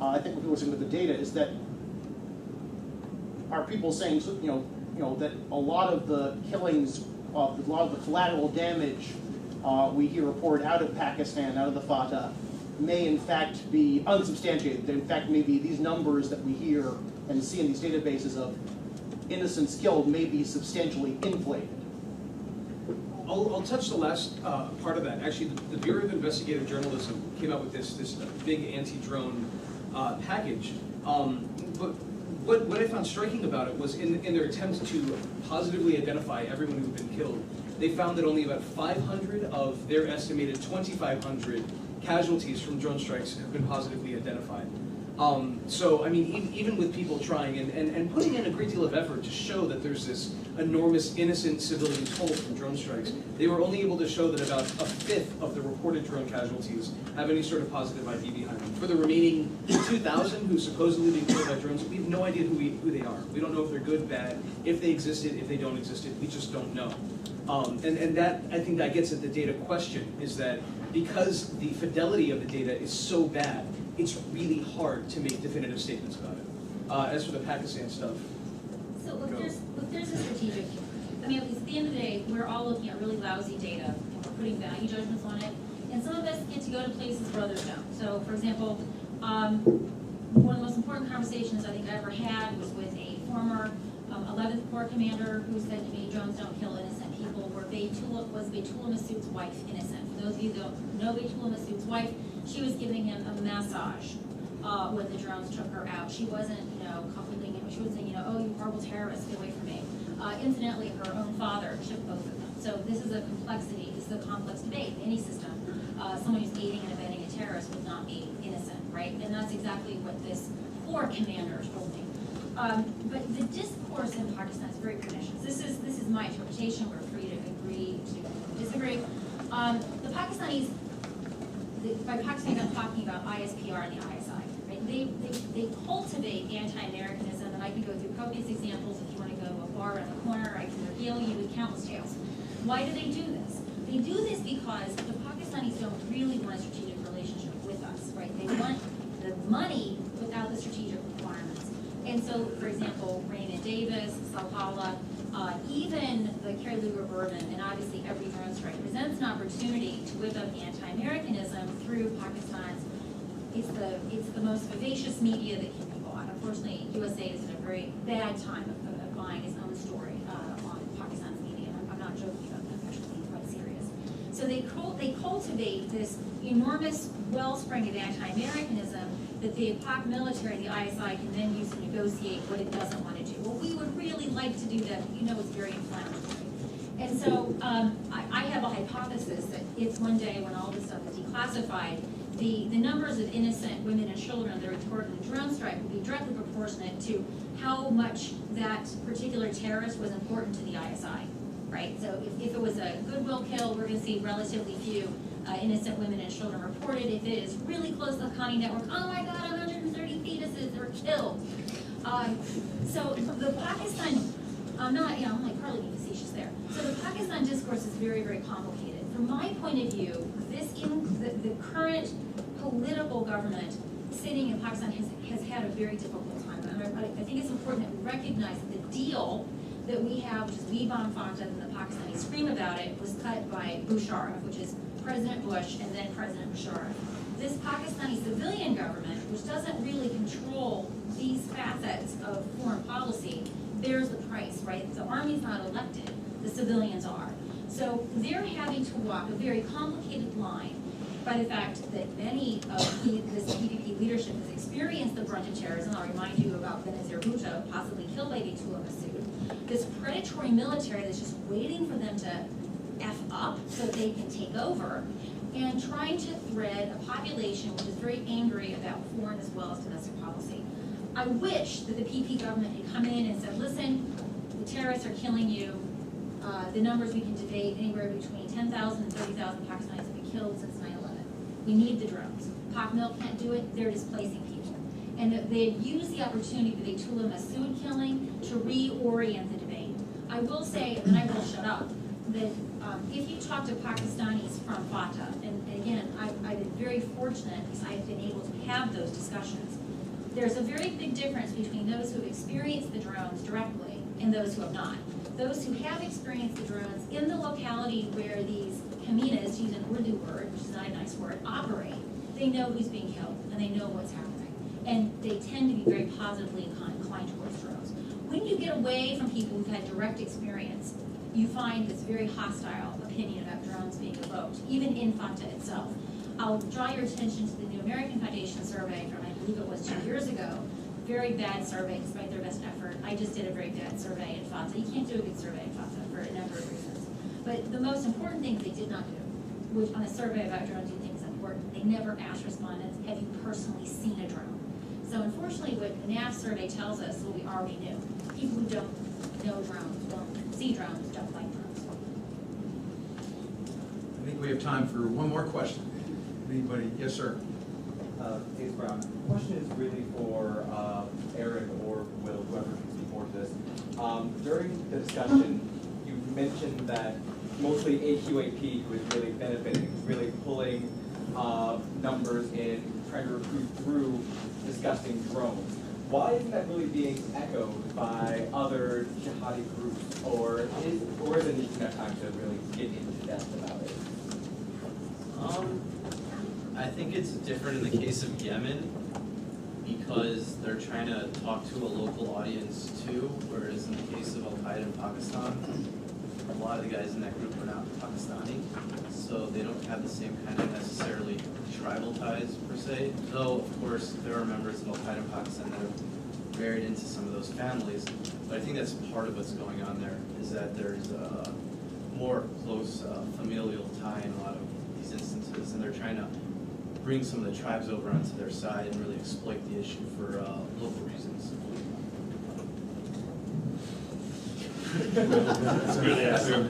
Speaker 9: I think what people are saying with the data is that are people saying, that a lot of the killings, a lot of the collateral damage we hear reported out of Pakistan, out of the Fatah, may in fact be unsubstantiated. In fact, maybe these numbers that we hear and see in these databases of innocents killed may be substantially inflated.
Speaker 2: I'll touch the last part of that. Actually, the Bureau of Investigative Journalism came out with this big anti-drone package. But what I found striking about it was in their attempt to positively identify everyone who'd been killed, they found that only about 500 of their estimated 2,500 casualties from drone strikes have been positively identified. So, I mean, even with people trying and putting in a great deal of effort to show that there's this enormous innocent civilian toll from drone strikes, they were only able to show that about a fifth of the reported drone casualties have any sort of positive ID behind them. For the remaining 2,000 who supposedly been killed by drones, we have no idea who they are. We don't know if they're good, bad, if they existed, if they don't exist, we just don't know. And that, I think that gets at the data question, is that because the fidelity of the data is so bad, it's really hard to make definitive statements about it. As for the Pakistan stuff.
Speaker 3: So look, there's a strategic, I mean, at the end of the day, we're all looking at really lousy data, and we're putting value judgments on it, and some of us get to go to places where others don't. So, for example, one of the most important conversations I think I ever had was with a former 11th Corps commander who said to me, drones don't kill innocent people, where was Baytullah Masood's wife innocent. For those of you who don't know Baytullah Masood's wife, she was giving him a massage when the drones took her out. She wasn't, coupling him. She wasn't saying, oh, you horrible terrorists, get away from me. Incidentally, her own father took both of them. So this is a complexity, this is a complex debate in any system. Someone who's aiding and abetting a terrorist would not be innocent, right? And that's exactly what this Corps commander told me. But the discourse in Pakistan is very pernicious. This is my interpretation. We're free to agree, to disagree. The Pakistanis, by Pakistan, I'm talking about ISPR and the ISI. Right? They cultivate anti-Americanism, and I can go through copious examples. If you want to go to a bar around the corner, I can regale you with countless tales. Why do they do this? They do this because the Pakistanis don't really want a strategic relationship with us, right? They want the money without the strategic requirements. And so, for example, Raymond Davis, Salhalla, even the Kerry Lugar Bourbon, and obviously every drone strike presents an opportunity to whip up anti-Americanism through Pakistan's. It's the most vivacious media that can be bought. Unfortunately, USA is in a very bad time of buying its own story on Pakistan's media. I'm not joking about that. I'm actually being quite serious. So they cultivate this enormous wellspring of anti-Americanism that the Pak military, the ISI, can then use to negotiate what it doesn't want to do. Well, we would really like to do that, but it's very inflammatory. And so I have a hypothesis that if one day when all this stuff is declassified, the numbers of innocent women and children that are reported in a drone strike would be directly proportionate to how much that particular terrorist was important to the ISI, right? So if it was a goodwill kill, we're going to see relatively few innocent women and children reported. If it is really close to the Haqqani network, oh my God, 130 fetuses were killed. So the Pakistan, I'm like partly being facetious there. So the Pakistan discourse is very, very complicated. From my point of view, the current political government sitting in Pakistan has had a very difficult time. I think it's important that we recognize that the deal that we have, which is we bomb Fatah and the Pakistanis scream about it, was cut by Musharraf, which is President Bush and then President Musharraf. This Pakistani civilian government, which doesn't really control these facets of foreign policy, bears the price, right? The army's not elected, the civilians are. So they're having to walk a very complicated line by the fact that many of this PDP leadership has experienced the brunt of terrorism. I'll remind you about Benazir Bhutto, possibly killed by Baytullah Masood. This predatory military that's just waiting for them to F up so that they can take over, and trying to thread a population which is very angry about foreign as well as domestic policy. I wish that the PP government had come in and said, listen, the terrorists are killing you. The numbers we can debate, anywhere between 10,000 and 30,000 Pakistanis have been killed since 9/11. We need the drones. Pakmil can't do it, they're displacing people. And that they had used the opportunity with the Tula Masood killing to reorient the debate. I will say, and then I will shut up, that if you talk to Pakistanis from Fatah, and again, I've been very fortunate because I've been able to have those discussions, there's a very big difference between those who have experienced the drones directly and those who have not. Those who have experienced the drones in the locality where these kaminas, to use an Urdu word, which is not a nice word, operate, they know who's being killed and they know what's happening. And they tend to be very positively inclined towards drones. When you get away from people who've had direct experience, you find this very hostile opinion about drones being evoked, even in Fatah itself. I'll draw your attention to the New American Foundation survey from, I believe it was 2 years ago. Very bad survey, despite their best effort. I just did a very bad survey in Fatah. You can't do a good survey in Fatah for a number of reasons. But the most important thing they did not do, which on a survey about drones you think is important, they never asked respondents, have you personally seen a drone? So unfortunately, what the NAF survey tells us, what we already knew, people who don't know drones, don't see drones, don't like drones.
Speaker 1: I think we have time for one more question. Anybody? Yes, sir.
Speaker 10: Ace Brown. The question is really for Eric or Will, whoever can speak more to this. During the discussion, you mentioned that mostly AQAP, who is really benefiting, is really pulling numbers in, trying to recruit through discussing drones. Why isn't that really being echoed by other jihadi groups, or is it need enough time to really get into depth about it?
Speaker 5: I think it's different in the case of Yemen because they're trying to talk to a local audience too, whereas in the case of Al-Qaeda in Pakistan, a lot of the guys in that group are not Pakistani, so they don't have the same kind of necessarily tribal ties per se, though of course there are members of Al-Qaeda in Pakistan that are married into some of those families, but I think that's part of what's going on there, is that there's a more close familial tie in a lot of these instances, and they're trying to bring some of the tribes over onto their side and really exploit the issue for local reasons.
Speaker 4: That's a good answer.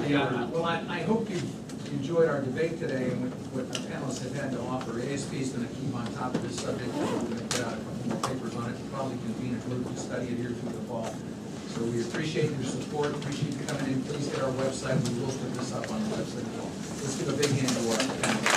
Speaker 1: Yeah, well, I hope you enjoyed our debate today and what our panelists have had to offer. ASB is going to keep on top of this subject. We're going to put out a couple more papers on it, probably convene a group to study it here through the fall. So we appreciate your support, appreciate you coming in. Please hit our website. We will put this up on the website as well. Let's give a big hand to our panelists.